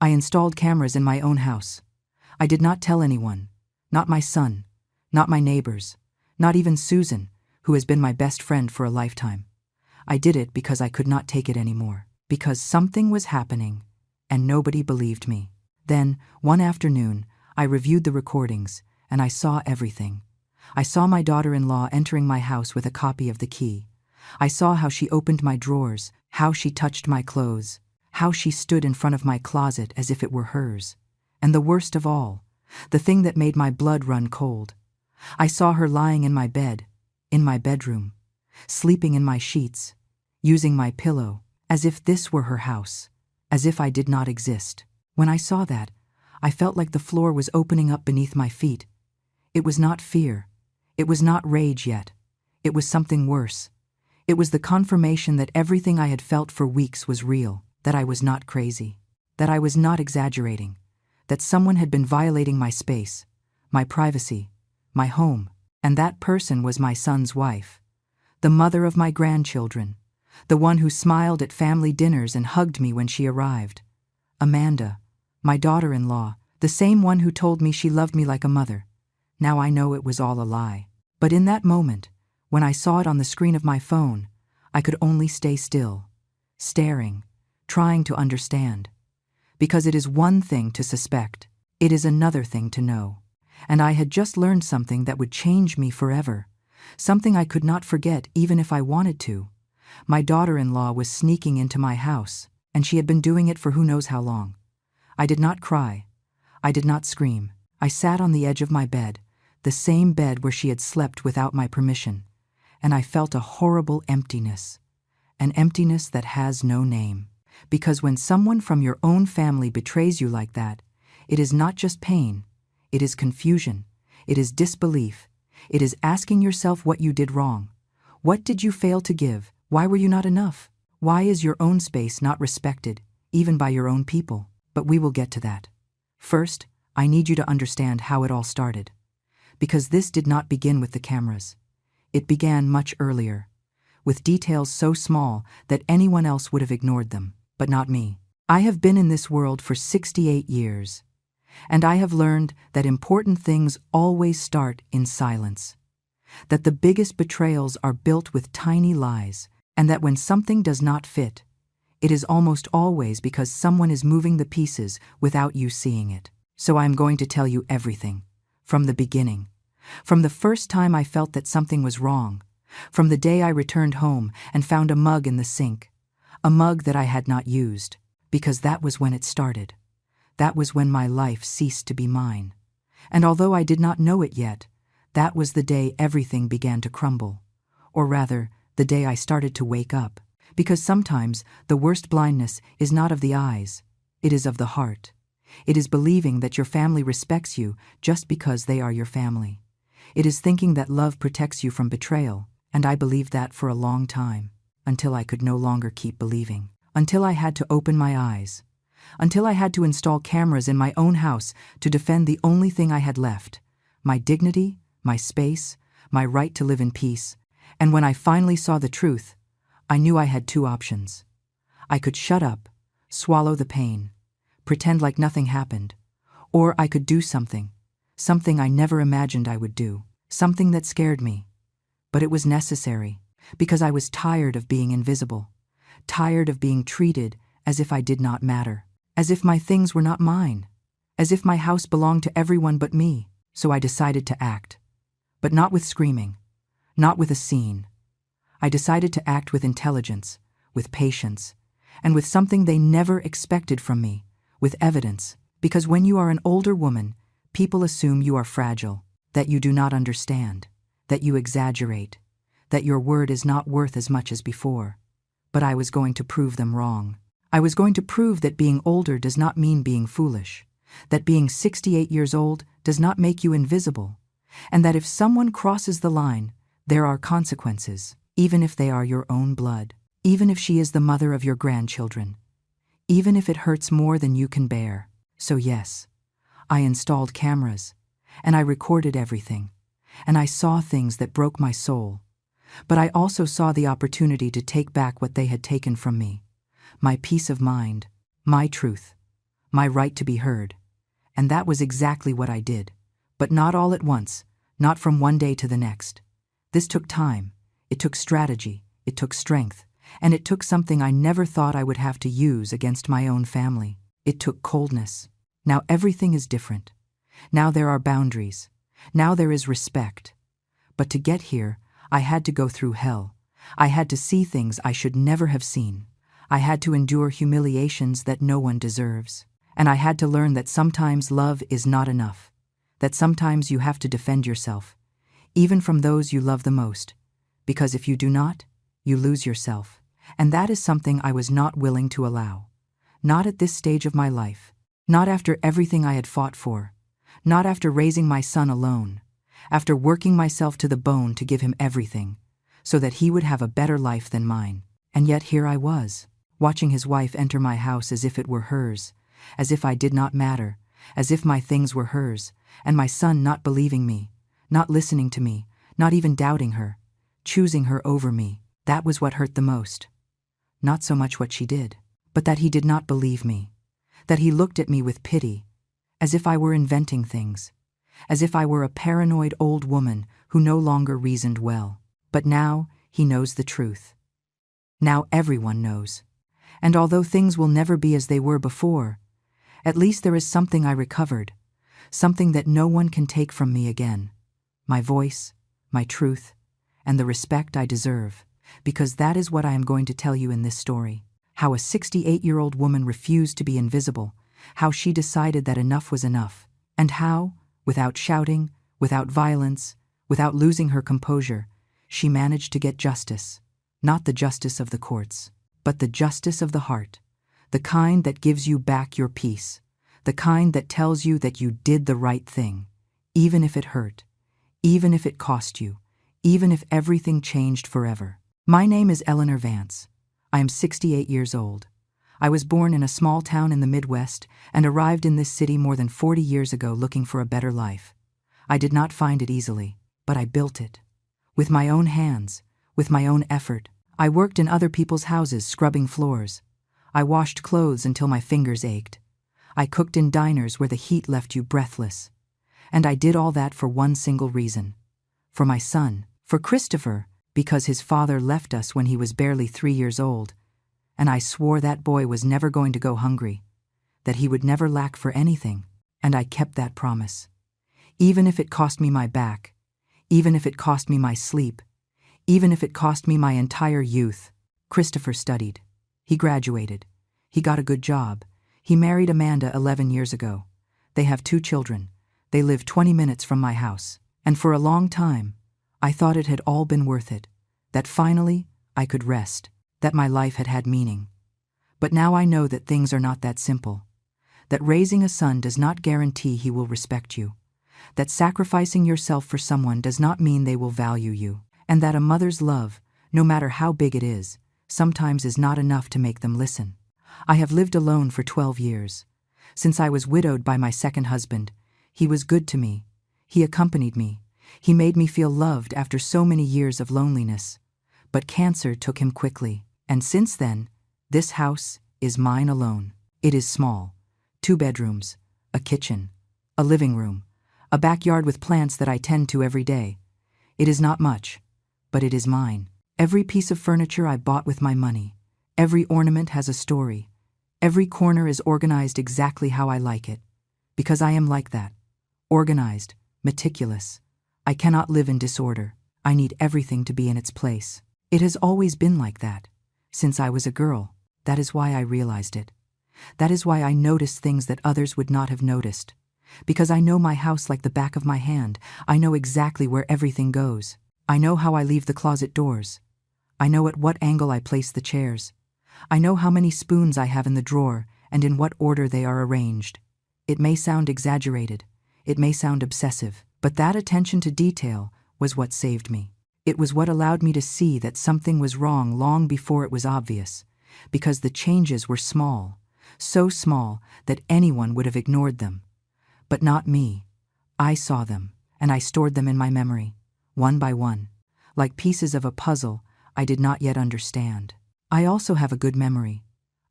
I installed cameras in my own house. I did not tell anyone, not my son, not my neighbors, not even Susan, who has been my best friend for a lifetime. I did it because I could not take it anymore, because something was happening, and nobody believed me. Then, one afternoon, I reviewed the recordings, and I saw everything. I saw my daughter-in-law entering my house with a copy of the key. I saw how she opened my drawers, how she touched my clothes, how she stood in front of my closet as if it were hers. And the worst of all, the thing that made my blood run cold, I saw her lying in my bed, in my bedroom, sleeping in my sheets, using my pillow, as if this were her house, as if I did not exist. When I saw that, I felt like the floor was opening up beneath my feet. It was not fear. It was not rage yet. It was something worse. It was the confirmation that everything I had felt for weeks was real, that I was not crazy, that I was not exaggerating, that someone had been violating my space, my privacy, my home, and that person was my son's wife, the mother of my grandchildren, the one who smiled at family dinners and hugged me when she arrived. Amanda, my daughter-in-law, the same one who told me she loved me like a mother. Now I know it was all a lie. But in that moment, when I saw it on the screen of my phone, I could only stay still, staring, trying to understand. Because it is one thing to suspect, it is another thing to know. And I had just learned something that would change me forever, something I could not forget even if I wanted to. My daughter-in-law was sneaking into my house, and she had been doing it for who knows how long. I did not cry. I did not scream. I sat on the edge of my bed, the same bed where she had slept without my permission, and I felt a horrible emptiness, an emptiness that has no name. Because when someone from your own family betrays you like that, it is not just pain, it is confusion, it is disbelief, it is asking yourself what you did wrong. What did you fail to give? Why were you not enough? Why is your own space not respected, even by your own people? But we will get to that. First, I need you to understand how it all started. Because this did not begin with the cameras. It began much earlier, with details so small that anyone else would have ignored them, but not me. I have been in this world for 68 years, and I have learned that important things always start in silence, that the biggest betrayals are built with tiny lies, and that when something does not fit, it is almost always because someone is moving the pieces without you seeing it. So I am going to tell you everything, from the beginning, from the first time I felt that something was wrong, from the day I returned home and found a mug in the sink, a mug that I had not used, because that was when it started. That was when my life ceased to be mine. And although I did not know it yet, that was the day everything began to crumble. Or rather, the day I started to wake up. Because sometimes the worst blindness is not of the eyes, it is of the heart. It is believing that your family respects you just because they are your family. It is thinking that love protects you from betrayal, and I believed that for a long time, until I could no longer keep believing. Until I had to open my eyes. Until I had to install cameras in my own house to defend the only thing I had left, my dignity, my space, my right to live in peace. And when I finally saw the truth, I knew I had two options. I could shut up, swallow the pain, pretend like nothing happened, or I could do something I never imagined I would do, something that scared me. But it was necessary, because I was tired of being invisible, tired of being treated as if I did not matter, as if my things were not mine, as if my house belonged to everyone but me. So I decided to act, but not with screaming, not with a scene. I decided to act with intelligence, with patience, and with something they never expected from me, with evidence, because when you are an older woman, people assume you are fragile, that you do not understand, that you exaggerate, that your word is not worth as much as before. But I was going to prove them wrong. I was going to prove that being older does not mean being foolish, that being 68 years old does not make you invisible, and that if someone crosses the line, there are consequences, even if they are your own blood, even if she is the mother of your grandchildren, even if it hurts more than you can bear. So yes, I installed cameras, and I recorded everything, and I saw things that broke my soul. But I also saw the opportunity to take back what they had taken from me, my peace of mind, my truth, my right to be heard. And that was exactly what I did. But not all at once, not from one day to the next. This took time, it took strategy, it took strength, and it took something I never thought I would have to use against my own family. It took coldness. Now everything is different. Now there are boundaries. Now there is respect. But to get here, I had to go through hell. I had to see things I should never have seen. I had to endure humiliations that no one deserves. And I had to learn that sometimes love is not enough. That sometimes you have to defend yourself, even from those you love the most. Because if you do not, you lose yourself. And that is something I was not willing to allow. Not at this stage of my life. Not after everything I had fought for. Not after raising my son alone. After working myself to the bone to give him everything, so that he would have a better life than mine. And yet here I was, watching his wife enter my house as if it were hers, as if I did not matter, as if my things were hers, and my son not believing me, not listening to me, not even doubting her, choosing her over me. That was what hurt the most. Not so much what she did, but that he did not believe me, that he looked at me with pity, as if I were inventing things, as if I were a paranoid old woman who no longer reasoned well. But now he knows the truth. Now everyone knows. And although things will never be as they were before, at least there is something I recovered, something that no one can take from me again. My voice, my truth, and the respect I deserve, because that is what I am going to tell you in this story. How a 68-year-old woman refused to be invisible, how she decided that enough was enough, and how, without shouting, without violence, without losing her composure, she managed to get justice. Not the justice of the courts, but the justice of the heart, the kind that gives you back your peace, the kind that tells you that you did the right thing, even if it hurt, even if it cost you, even if everything changed forever. My name is Eleanor Vance. I am 68 years old. I was born in a small town in the Midwest and arrived in this city more than 40 years ago looking for a better life. I did not find it easily, but I built it. With my own hands, with my own effort. I worked in other people's houses scrubbing floors. I washed clothes until my fingers ached. I cooked in diners where the heat left you breathless. And I did all that for one single reason. For my son, for Christopher, because his father left us when he was barely 3 years old, and I swore that boy was never going to go hungry, that he would never lack for anything, and I kept that promise. Even if it cost me my back, even if it cost me my sleep, even if it cost me my entire youth. Christopher studied. He graduated. He got a good job. He married Amanda 11 years ago. They have 2 children. They live 20 minutes from my house. And for a long time, I thought it had all been worth it, that finally I could rest, that my life had had meaning. But now I know that things are not that simple, that raising a son does not guarantee he will respect you, that sacrificing yourself for someone does not mean they will value you, and that a mother's love, no matter how big it is, sometimes is not enough to make them listen. I have lived alone for 12 years. Since I was widowed by my second husband, he was good to me. He accompanied me. He made me feel loved after so many years of loneliness. But cancer took him quickly. And since then, this house is mine alone. It is small. 2 bedrooms, a kitchen, a living room, a backyard with plants that I tend to every day. It is not much, but it is mine. Every piece of furniture I bought with my money. Every ornament has a story. Every corner is organized exactly how I like it. Because I am like that. Organized, meticulous. I cannot live in disorder. I need everything to be in its place. It has always been like that. Since I was a girl. That is why I realized it. That is why I noticed things that others would not have noticed. Because I know my house like the back of my hand. I know exactly where everything goes. I know how I leave the closet doors. I know at what angle I place the chairs. I know how many spoons I have in the drawer and in what order they are arranged. It may sound exaggerated. It may sound obsessive. But that attention to detail was what saved me. It was what allowed me to see that something was wrong long before it was obvious, because the changes were small, so small that anyone would have ignored them. But not me. I saw them, and I stored them in my memory, one by one, like pieces of a puzzle I did not yet understand. I also have a good memory.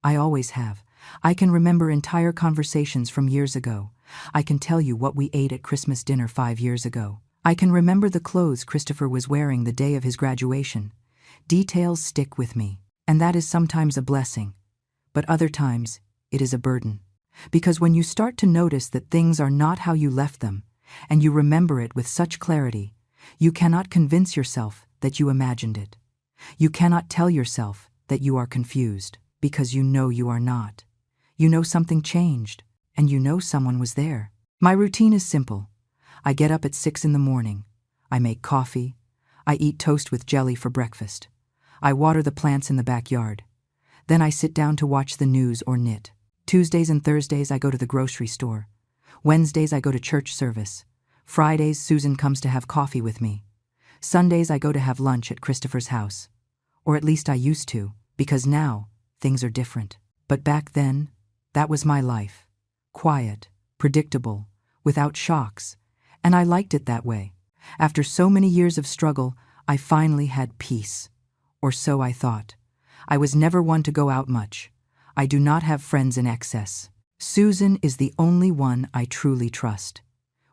I always have. I can remember entire conversations from years ago. I can tell you what we ate at Christmas dinner 5 years ago. I can remember the clothes Christopher was wearing the day of his graduation. Details stick with me, and that is sometimes a blessing, but other times it is a burden. Because when you start to notice that things are not how you left them, and you remember it with such clarity, you cannot convince yourself that you imagined it. You cannot tell yourself that you are confused, because you know you are not. You know something changed, and you know someone was there. My routine is simple. I get up at 6 in the morning. I make coffee. I eat toast with jelly for breakfast. I water the plants in the backyard. Then I sit down to watch the news or knit. Tuesdays and Thursdays I go to the grocery store. Wednesdays I go to church service. Fridays Susan comes to have coffee with me. Sundays I go to have lunch at Christopher's house. Or at least I used to, because now things are different. But back then, that was my life. Quiet, predictable, without shocks. And I liked it that way. After so many years of struggle, I finally had peace. Or so I thought. I was never one to go out much. I do not have friends in excess. Susan is the only one I truly trust.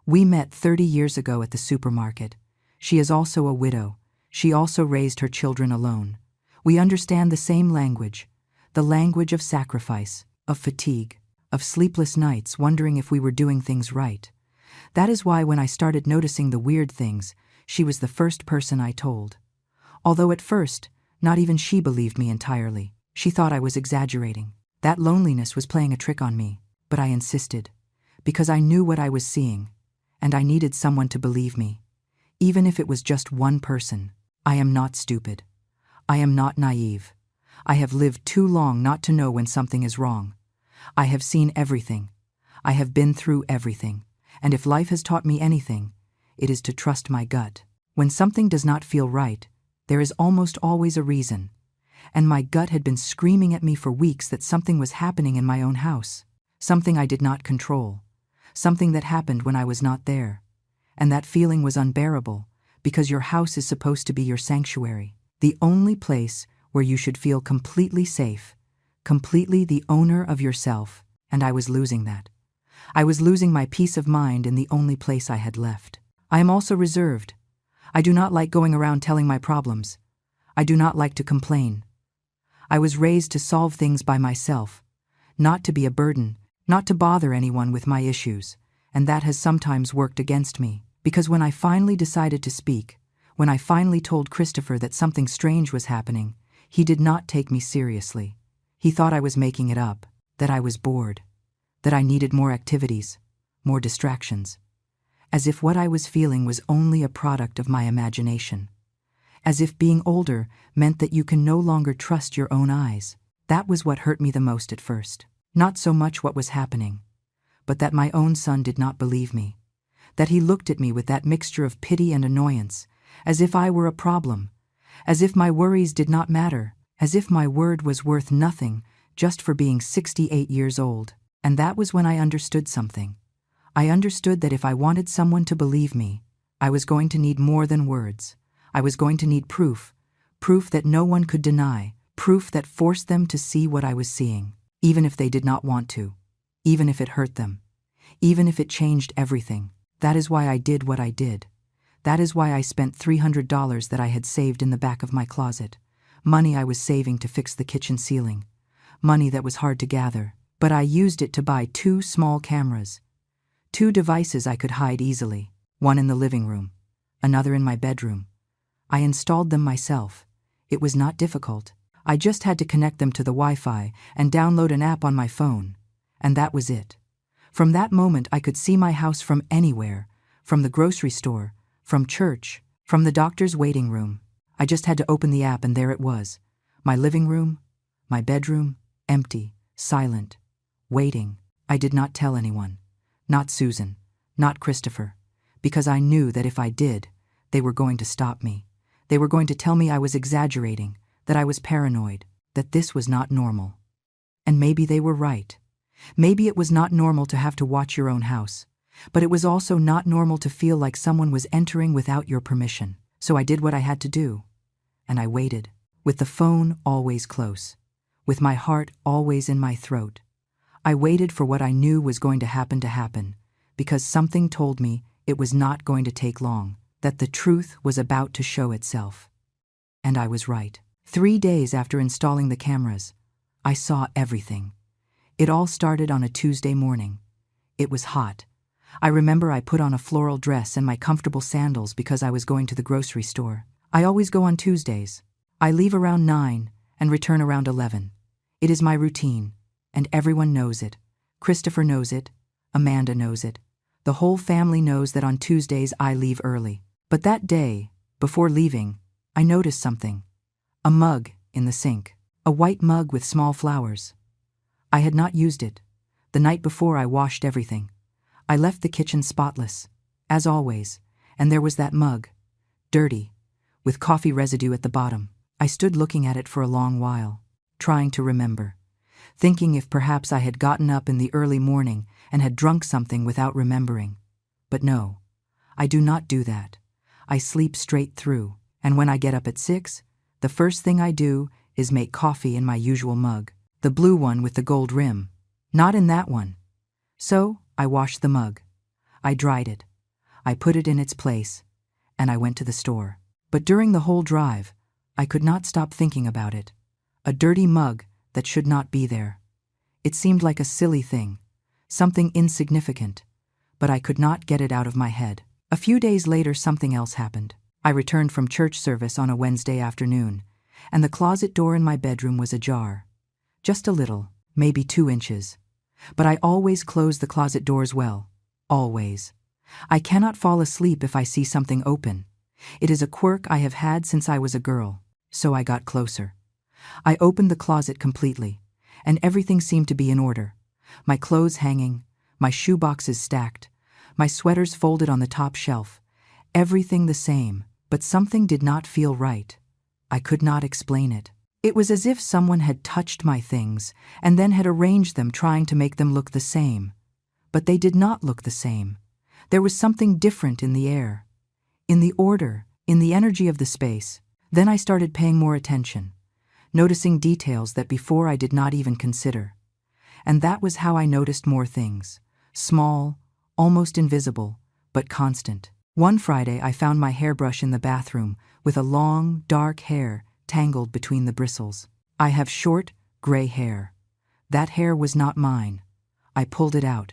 We met 30 years ago at the supermarket. She is also a widow. She also raised her children alone. We understand the same language, the language of sacrifice, of fatigue, of sleepless nights wondering if we were doing things right. That is why when I started noticing the weird things, she was the first person I told. Although at first, not even she believed me entirely. She thought I was exaggerating. That loneliness was playing a trick on me, but I insisted, because I knew what I was seeing, and I needed someone to believe me. Even if it was just one person. I am not stupid. I am not naive. I have lived too long not to know when something is wrong. I have seen everything. I have been through everything. And if life has taught me anything, it is to trust my gut. When something does not feel right, there is almost always a reason. And my gut had been screaming at me for weeks that something was happening in my own house. Something I did not control. Something that happened when I was not there. And that feeling was unbearable, because your house is supposed to be your sanctuary. The only place where you should feel completely safe, completely the owner of yourself, and I was losing that. I was losing my peace of mind in the only place I had left. I am also reserved. I do not like going around telling my problems. I do not like to complain. I was raised to solve things by myself, not to be a burden, not to bother anyone with my issues, and that has sometimes worked against me, because when I finally decided to speak, when I finally told Christopher that something strange was happening, he did not take me seriously. He thought I was making it up, that I was bored, that I needed more activities, more distractions, as if what I was feeling was only a product of my imagination, as if being older meant that you can no longer trust your own eyes. That was what hurt me the most at first. Not so much what was happening, but that my own son did not believe me, that he looked at me with that mixture of pity and annoyance, as if I were a problem, as if my worries did not matter, as if my word was worth nothing just for being 68 years old. And that was when I understood something. I understood that if I wanted someone to believe me, I was going to need more than words. I was going to need proof, proof that no one could deny, proof that forced them to see what I was seeing, even if they did not want to, even if it hurt them, even if it changed everything. That is why I did what I did. That is why I spent $300 that I had saved in the back of my closet, money I was saving to fix the kitchen ceiling, money that was hard to gather. But I used it to buy 2 small cameras, 2 devices I could hide easily, one in the living room, another in my bedroom. I installed them myself. It was not difficult. I just had to connect them to the Wi-Fi and download an app on my phone, and that was it. From that moment I could see my house from anywhere, from the grocery store, from church, from the doctor's waiting room. I just had to open the app and there it was. My living room, my bedroom, empty, silent. Waiting. I did not tell anyone. Not Susan. Not Christopher. Because I knew that if I did, they were going to stop me. They were going to tell me I was exaggerating, that I was paranoid, that this was not normal. And maybe they were right. Maybe it was not normal to have to watch your own house. But it was also not normal to feel like someone was entering without your permission. So I did what I had to do. And I waited. With the phone always close. With my heart always in my throat. I waited for what I knew was going to happen, because something told me it was not going to take long, that the truth was about to show itself. And I was right. 3 days after installing the cameras, I saw everything. It all started on a Tuesday morning. It was hot. I remember I put on a floral dress and my comfortable sandals because I was going to the grocery store. I always go on Tuesdays. I leave around 9 and return around 11. It is my routine, and everyone knows it. Christopher knows it. Amanda knows it. The whole family knows that on Tuesdays I leave early. But that day, before leaving, I noticed something. A mug in the sink. A white mug with small flowers. I had not used it. The night before I washed everything. I left the kitchen spotless, as always, and there was that mug, dirty, with coffee residue at the bottom. I stood looking at it for a long while, trying to remember, thinking if perhaps I had gotten up in the early morning and had drunk something without remembering. But no, I do not do that. I sleep straight through, and when I get up at 6, the first thing I do is make coffee in my usual mug, the blue one with the gold rim, not in that one. So I washed the mug. I dried it. I put it in its place, and I went to the store. But during the whole drive, I could not stop thinking about it. A dirty mug that should not be there. It seemed like a silly thing, something insignificant, but I could not get it out of my head. A few days later, something else happened. I returned from church service on a Wednesday afternoon, and the closet door in my bedroom was ajar. Just a little, maybe 2 inches. But I always close the closet doors well. Always. I cannot fall asleep if I see something open. It is a quirk I have had since I was a girl. So I got closer. I opened the closet completely, and everything seemed to be in order. My clothes hanging, my shoe boxes stacked, my sweaters folded on the top shelf. Everything the same, but something did not feel right. I could not explain it. It was as if someone had touched my things and then had arranged them trying to make them look the same. But they did not look the same. There was something different in the air, in the order, in the energy of the space. Then I started paying more attention, noticing details that before I did not even consider. And that was how I noticed more things. Small, almost invisible, but constant. One Friday I found my hairbrush in the bathroom with a long, dark hair tangled between the bristles. I have short, gray hair. That hair was not mine. I pulled it out.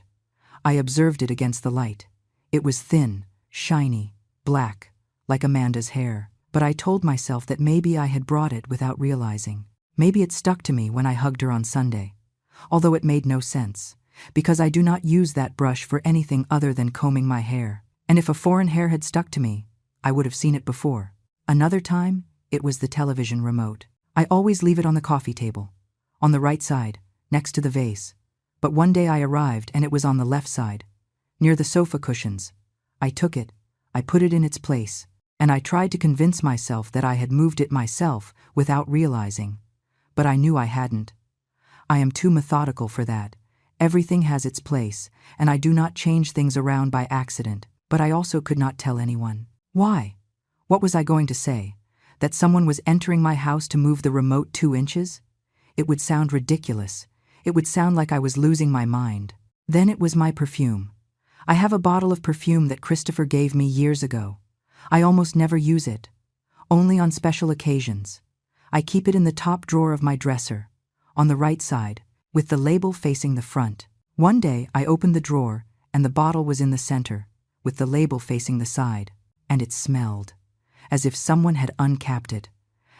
I observed it against the light. It was thin, shiny, black, like Amanda's hair. But I told myself that maybe I had brought it without realizing. Maybe it stuck to me when I hugged her on Sunday. Although it made no sense, because I do not use that brush for anything other than combing my hair. And if a foreign hair had stuck to me, I would have seen it before. Another time, it was the television remote. I always leave it on the coffee table, on the right side, next to the vase. But one day I arrived and it was on the left side, near the sofa cushions. I took it, I put it in its place, and I tried to convince myself that I had moved it myself without realizing. But I knew I hadn't. I am too methodical for that. Everything has its place, and I do not change things around by accident. But I also could not tell anyone. Why? What was I going to say? That someone was entering my house to move the remote 2 inches? It would sound ridiculous. It would sound like I was losing my mind. Then it was my perfume. I have a bottle of perfume that Christopher gave me years ago. I almost never use it. Only on special occasions. I keep it in the top drawer of my dresser, on the right side, with the label facing the front. One day I opened the drawer, and the bottle was in the center, with the label facing the side, and it smelled, as if someone had uncapped it,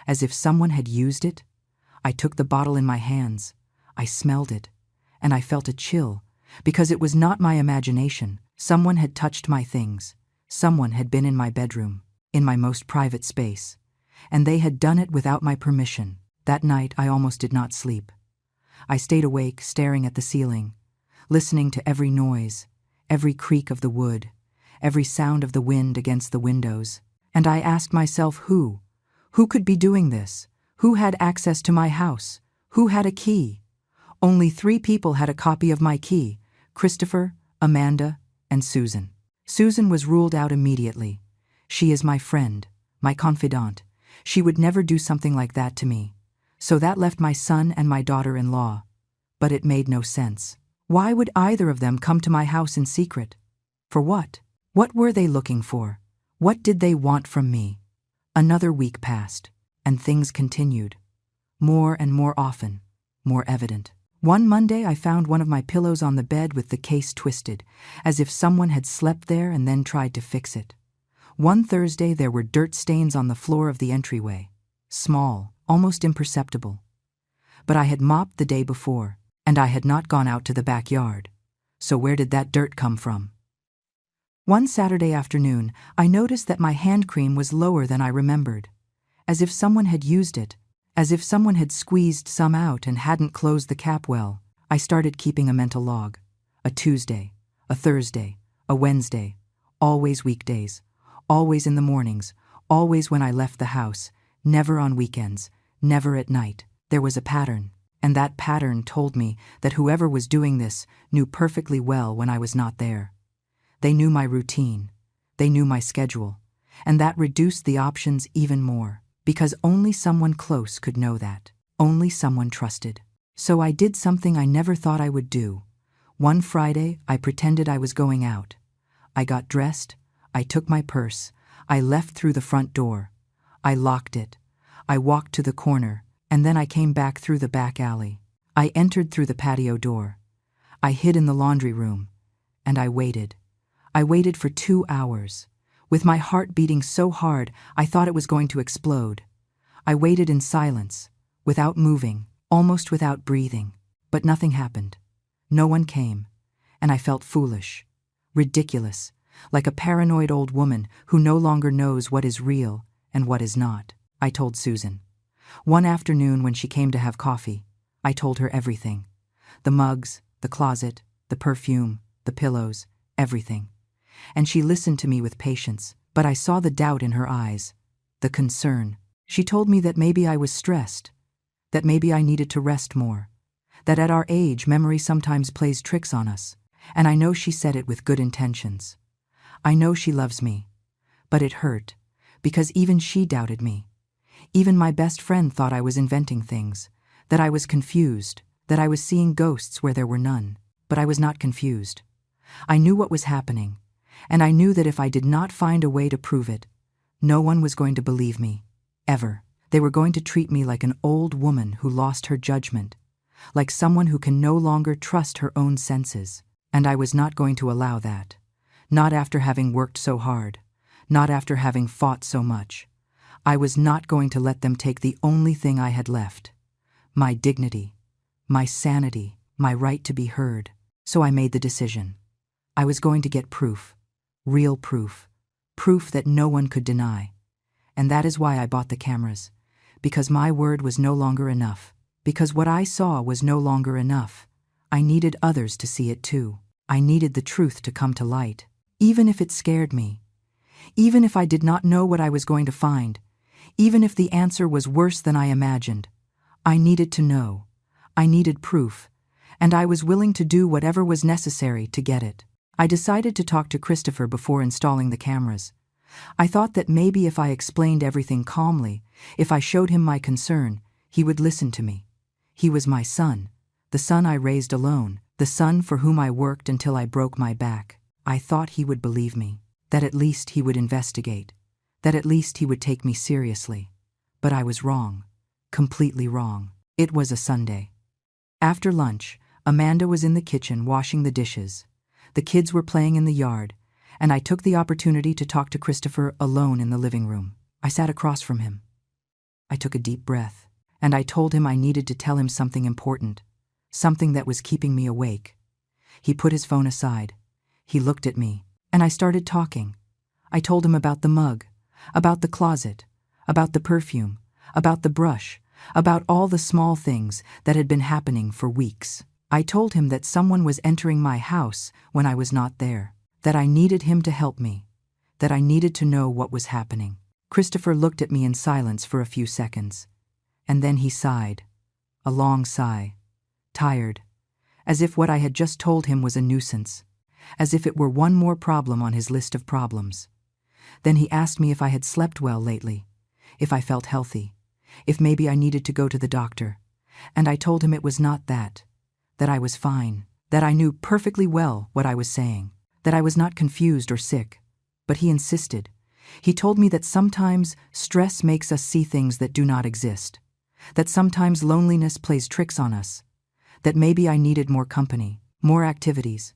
as if someone had used it. I took the bottle in my hands, I smelled it, and I felt a chill, because it was not my imagination. Someone had touched my things, someone had been in my bedroom, in my most private space, and they had done it without my permission. That night I almost did not sleep. I stayed awake, staring at the ceiling, listening to every noise, every creak of the wood, every sound of the wind against the windows, and I asked myself who could be doing this? Who had access to my house? Who had a key? Only 3 people had a copy of my key: Christopher, Amanda, and Susan. Susan was ruled out immediately. She is my friend, my confidant. She would never do something like that to me. So that left my son and my daughter-in-law. But it made no sense. Why would either of them come to my house in secret? For what? What were they looking for? What did they want from me? Another week passed, and things continued. More and more often, more evident. One Monday I found one of my pillows on the bed with the case twisted, as if someone had slept there and then tried to fix it. One Thursday there were dirt stains on the floor of the entryway. Small, almost imperceptible. But I had mopped the day before, and I had not gone out to the backyard. So where did that dirt come from? One Saturday afternoon, I noticed that my hand cream was lower than I remembered. As if someone had used it, as if someone had squeezed some out and hadn't closed the cap well. I started keeping a mental log. A Tuesday, a Thursday, a Wednesday, always weekdays, always in the mornings, always when I left the house, never on weekends, never at night. There was a pattern, and that pattern told me that whoever was doing this knew perfectly well when I was not there. They knew my routine, they knew my schedule, and that reduced the options even more, because only someone close could know that, only someone trusted. So I did something I never thought I would do. One Friday, I pretended I was going out. I got dressed, I took my purse, I left through the front door. I locked it. I walked to the corner, and then I came back through the back alley. I entered through the patio door. I hid in the laundry room, and I waited. I waited for 2 hours. With my heart beating so hard, I thought it was going to explode. I waited in silence, without moving, almost without breathing. But nothing happened. No one came, and I felt foolish, ridiculous, like a paranoid old woman who no longer knows what is real and what is not. I told Susan. One afternoon when she came to have coffee, I told her everything. The mugs, the closet, the perfume, the pillows, everything. And she listened to me with patience, but I saw the doubt in her eyes, the concern. She told me that maybe I was stressed, that maybe I needed to rest more, that at our age memory sometimes plays tricks on us, and I know she said it with good intentions. I know she loves me, but it hurt, because even she doubted me. Even my best friend thought I was inventing things, that I was confused, that I was seeing ghosts where there were none. But I was not confused. I knew what was happening, and I knew that if I did not find a way to prove it, no one was going to believe me, ever. They were going to treat me like an old woman who lost her judgment, like someone who can no longer trust her own senses. And I was not going to allow that. Not after having worked so hard, not after having fought so much. I was not going to let them take the only thing I had left, my dignity, my sanity, my right to be heard. So I made the decision. I was going to get proof, real proof, proof that no one could deny. And that is why I bought the cameras, because my word was no longer enough, because what I saw was no longer enough. I needed others to see it too. I needed the truth to come to light, even if it scared me, even if I did not know what I was going to find, even if the answer was worse than I imagined. I needed to know. I needed proof, and I was willing to do whatever was necessary to get it. I decided to talk to Christopher before installing the cameras. I thought that maybe if I explained everything calmly, if I showed him my concern, he would listen to me. He was my son, the son I raised alone, the son for whom I worked until I broke my back. I thought he would believe me, that at least he would investigate, that at least he would take me seriously. But I was wrong, completely wrong. It was a Sunday. After lunch, Amanda was in the kitchen washing the dishes. The kids were playing in the yard, and I took the opportunity to talk to Christopher alone in the living room. I sat across from him. I took a deep breath, and I told him I needed to tell him something important, something that was keeping me awake. He put his phone aside. He looked at me, and I started talking. I told him about the mug, about the closet, about the perfume, about the brush, about all the small things that had been happening for weeks. I told him that someone was entering my house when I was not there, that I needed him to help me, that I needed to know what was happening. Christopher looked at me in silence for a few seconds, and then he sighed, a long sigh, tired, as if what I had just told him was a nuisance, as if it were one more problem on his list of problems. Then he asked me if I had slept well lately, if I felt healthy, if maybe I needed to go to the doctor, and I told him it was not that, that I was fine, that I knew perfectly well what I was saying, that I was not confused or sick. But he insisted. He told me that sometimes stress makes us see things that do not exist, that sometimes loneliness plays tricks on us, that maybe I needed more company, more activities,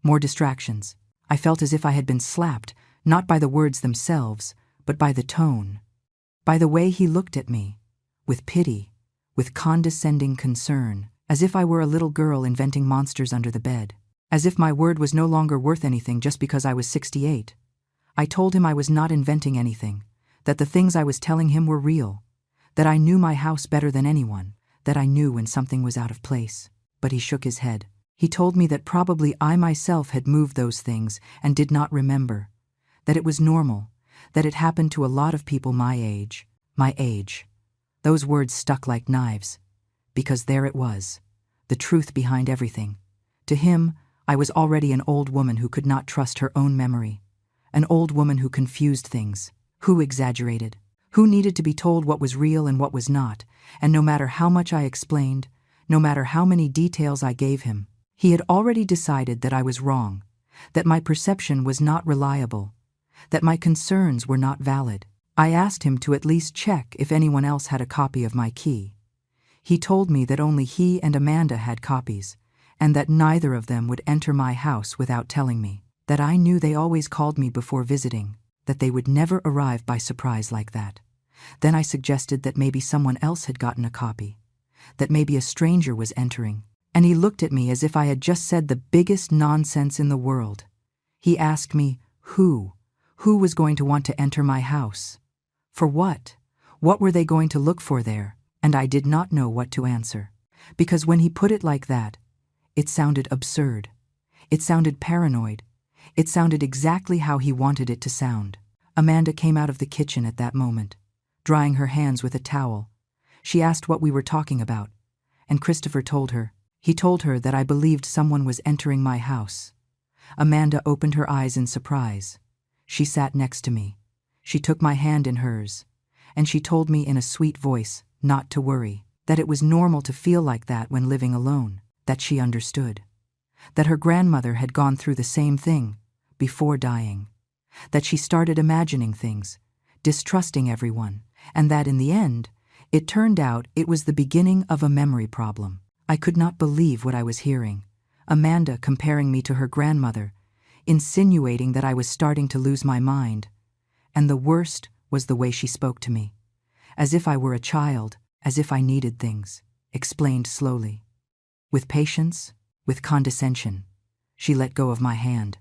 more distractions. I felt as if I had been slapped, not by the words themselves, but by the tone, by the way he looked at me, with pity, with condescending concern, as if I were a little girl inventing monsters under the bed, as if my word was no longer worth anything just because I was 68. I told him I was not inventing anything, that the things I was telling him were real, that I knew my house better than anyone, that I knew when something was out of place. But he shook his head. He told me that probably I myself had moved those things and did not remember, that it was normal, that it happened to a lot of people my age. My age. Those words stuck like knives, because there it was, the truth behind everything. To him, I was already an old woman who could not trust her own memory, an old woman who confused things, who exaggerated, who needed to be told what was real and what was not, and no matter how much I explained, no matter how many details I gave him, he had already decided that I was wrong, that my perception was not reliable, that my concerns were not valid. I asked him to at least check if anyone else had a copy of my key. He told me that only he and Amanda had copies, and that neither of them would enter my house without telling me, that I knew they always called me before visiting, that they would never arrive by surprise like that. Then I suggested that maybe someone else had gotten a copy, that maybe a stranger was entering, and he looked at me as if I had just said the biggest nonsense in the world. He asked me who was going to want to enter my house. For what? What were they going to look for there? And I did not know what to answer, because when he put it like that, it sounded absurd. It sounded paranoid. It sounded exactly how he wanted it to sound. Amanda came out of the kitchen at that moment, drying her hands with a towel. She asked what we were talking about, and Christopher told her. He told her that I believed someone was entering my house. Amanda opened her eyes in surprise. She sat next to me. She took my hand in hers, and she told me in a sweet voice not to worry, that it was normal to feel like that when living alone, that she understood, that her grandmother had gone through the same thing before dying, that she started imagining things, distrusting everyone, and that in the end, it turned out it was the beginning of a memory problem. I could not believe what I was hearing. Amanda comparing me to her grandmother, insinuating that I was starting to lose my mind. And the worst was the way she spoke to me, as if I were a child, as if I needed things, explained slowly. With patience, with condescension, she let go of my hand.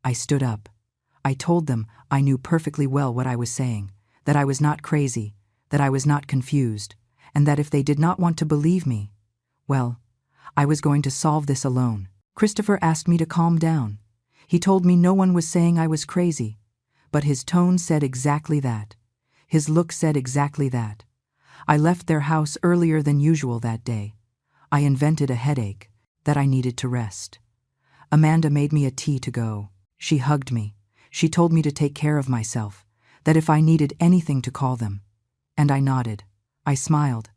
I stood up. I told them I knew perfectly well what I was saying, that I was not crazy, that I was not confused, and that if they did not want to believe me, well, I was going to solve this alone. Christopher asked me to calm down. He told me no one was saying I was crazy, but his tone said exactly that. His look said exactly that. I left their house earlier than usual that day. I invented a headache, that I needed to rest. Amanda made me a tea to go. She hugged me. She told me to take care of myself, that if I needed anything to call them. And I nodded. I smiled.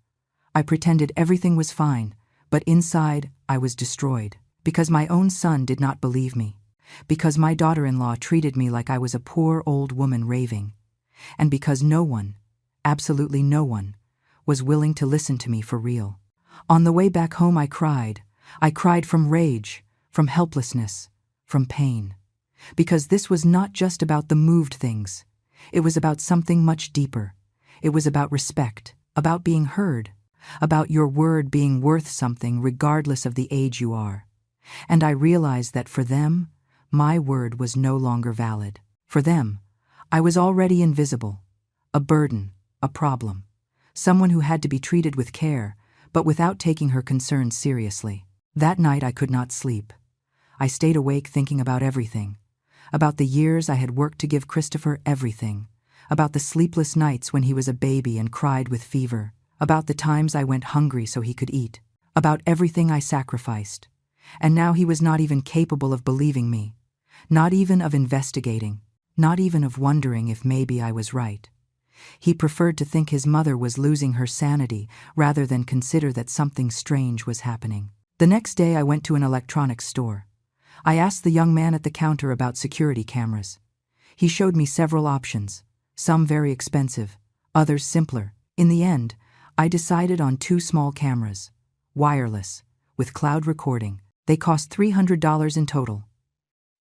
I pretended everything was fine, but inside I was destroyed, because my own son did not believe me, because my daughter-in-law treated me like I was a poor old woman raving, and because no one, absolutely no one, was willing to listen to me for real. On the way back home I cried. I cried from rage, from helplessness, from pain. Because this was not just about the moved things. It was about something much deeper. It was about respect, about being heard, about your word being worth something regardless of the age you are. And I realized that for them, my word was no longer valid. For them, I was already invisible, a burden, a problem, someone who had to be treated with care, but without taking her concerns seriously. That night I could not sleep. I stayed awake thinking about everything, about the years I had worked to give Christopher everything, about the sleepless nights when he was a baby and cried with fever, about the times I went hungry so he could eat, about everything I sacrificed. And now he was not even capable of believing me, not even of investigating, not even of wondering if maybe I was right. He preferred to think his mother was losing her sanity rather than consider that something strange was happening. The next day I went to an electronics store. I asked the young man at the counter about security cameras. He showed me several options, some very expensive, others simpler. In the end, I decided on 2 small cameras, wireless, with cloud recording. They cost $300 in total.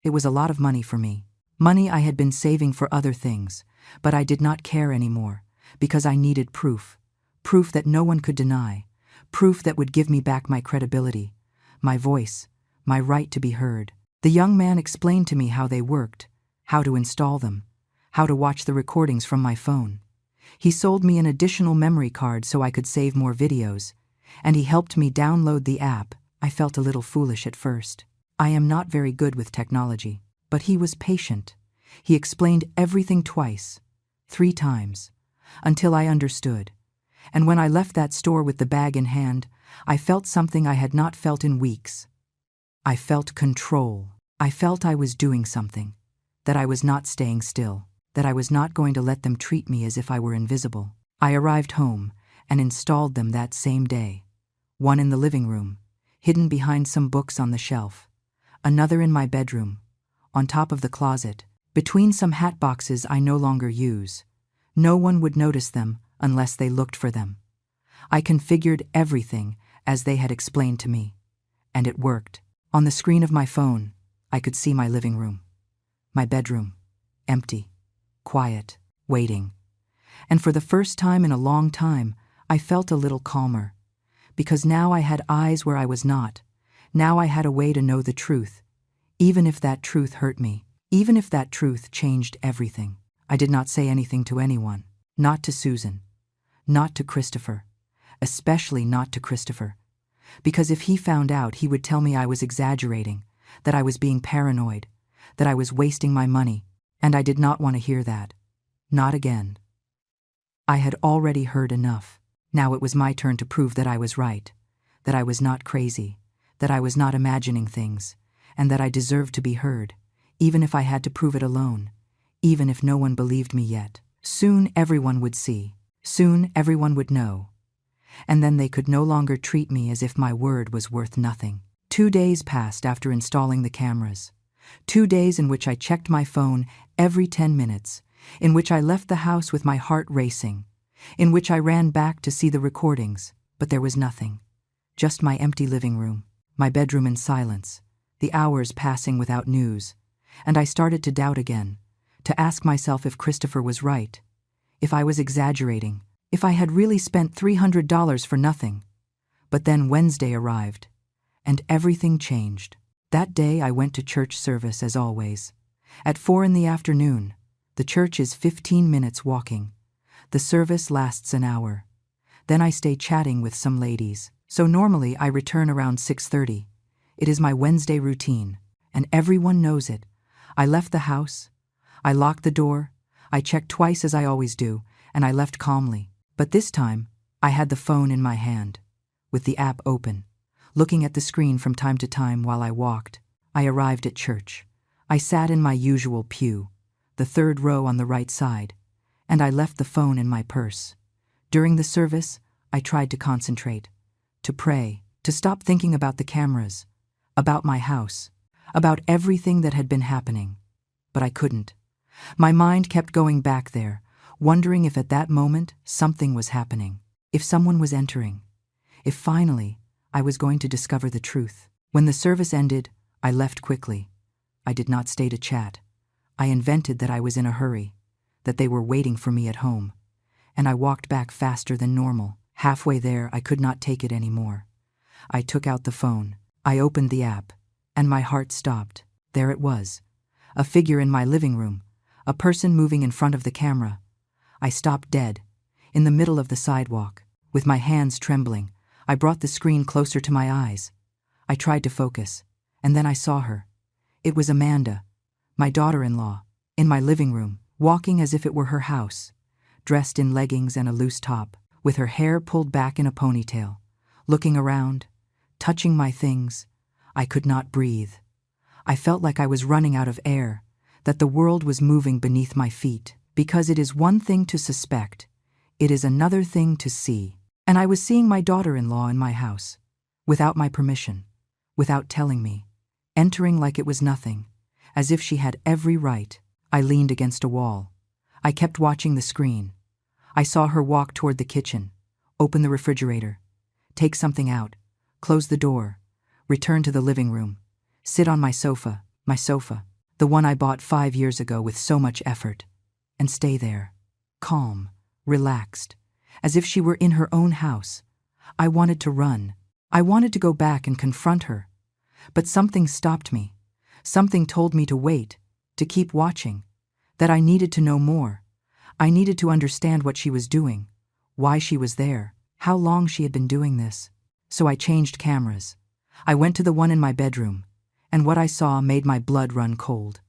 It was a lot of money for me. Money I had been saving for other things, but I did not care anymore, because I needed proof. Proof that no one could deny. Proof that would give me back my credibility, my voice, my right to be heard. The young man explained to me how they worked, how to install them, how to watch the recordings from my phone. He sold me an additional memory card so I could save more videos, and he helped me download the app. I felt a little foolish at first. I am not very good with technology, but he was patient. He explained everything twice, 3 times, until I understood. And when I left that store with the bag in hand, I felt something I had not felt in weeks. I felt control. I felt I was doing something, that I was not staying still, that I was not going to let them treat me as if I were invisible. I arrived home and installed them that same day. One in the living room, hidden behind some books on the shelf. Another in my bedroom, on top of the closet, between some hat boxes I no longer use. No one would notice them unless they looked for them. I configured everything as they had explained to me, and it worked. On the screen of my phone, I could see my living room, my bedroom, empty, quiet, waiting. And for the first time in a long time, I felt a little calmer, because now I had eyes where I was not. Now I had a way to know the truth, even if that truth hurt me, even if that truth changed everything. I did not say anything to anyone, not to Susan, not to Christopher, especially not to Christopher, because if he found out, he would tell me I was exaggerating, that I was being paranoid, that I was wasting my money, and I did not want to hear that. Not again. I had already heard enough. Now it was my turn to prove that I was right, that I was not crazy, that I was not imagining things, and that I deserved to be heard, even if I had to prove it alone, even if no one believed me yet. Soon everyone would see. Soon everyone would know. And then they could no longer treat me as if my word was worth nothing. 2 days passed after installing the cameras. 2 days in which I checked my phone every 10 minutes, in which I left the house with my heart racing, in which I ran back to see the recordings, but there was nothing. Just my empty living room, my bedroom in silence, the hours passing without news, and I started to doubt again, to ask myself if Christopher was right, if I was exaggerating, if I had really spent $300 for nothing. But then Wednesday arrived, and everything changed. That day I went to church service as always. At 4 in the afternoon, the church is 15 minutes walking. The service lasts an hour. Then I stay chatting with some ladies. So normally I return around 6:30. It is my Wednesday routine, and everyone knows it. I left the house, I locked the door, I checked twice as I always do, and I left calmly. But this time, I had the phone in my hand, with the app open, looking at the screen from time to time while I walked. I arrived at church. I sat in my usual pew, the 3rd row on the right side, and I left the phone in my purse. During the service, I tried to concentrate, to pray, to stop thinking about the cameras, about my house, about everything that had been happening. But I couldn't. My mind kept going back there, wondering if at that moment something was happening, if someone was entering, if finally I was going to discover the truth. When the service ended, I left quickly. I did not stay to chat. I invented that I was in a hurry, that they were waiting for me at home, and I walked back faster than normal. Halfway there, I could not take it anymore. I took out the phone. I opened the app, and my heart stopped. There it was, a figure in my living room, a person moving in front of the camera. I stopped dead, in the middle of the sidewalk. With my hands trembling, I brought the screen closer to my eyes. I tried to focus, and then I saw her. It was Amanda, my daughter-in-law, in my living room, walking as if it were her house, dressed in leggings and a loose top, with her hair pulled back in a ponytail, looking around, touching my things. I could not breathe. I felt like I was running out of air, that the world was moving beneath my feet. Because it is one thing to suspect, it is another thing to see. And I was seeing my daughter-in-law in my house. without my permission, without telling me, entering like it was nothing, as if she had every right. I leaned against a wall. I kept watching the screen. I saw her walk toward the kitchen, open the refrigerator, take something out, close the door, return to the living room, sit on my sofa, the one I bought 5 years ago with so much effort, and stay there, calm, relaxed, as if she were in her own house. I wanted to run. I wanted to go back and confront her. But something stopped me. Something told me to wait, to keep watching, that I needed to know more. I needed to understand what she was doing, why she was there, how long she had been doing this. So I changed cameras. I went to the one in my bedroom, and what I saw made my blood run cold.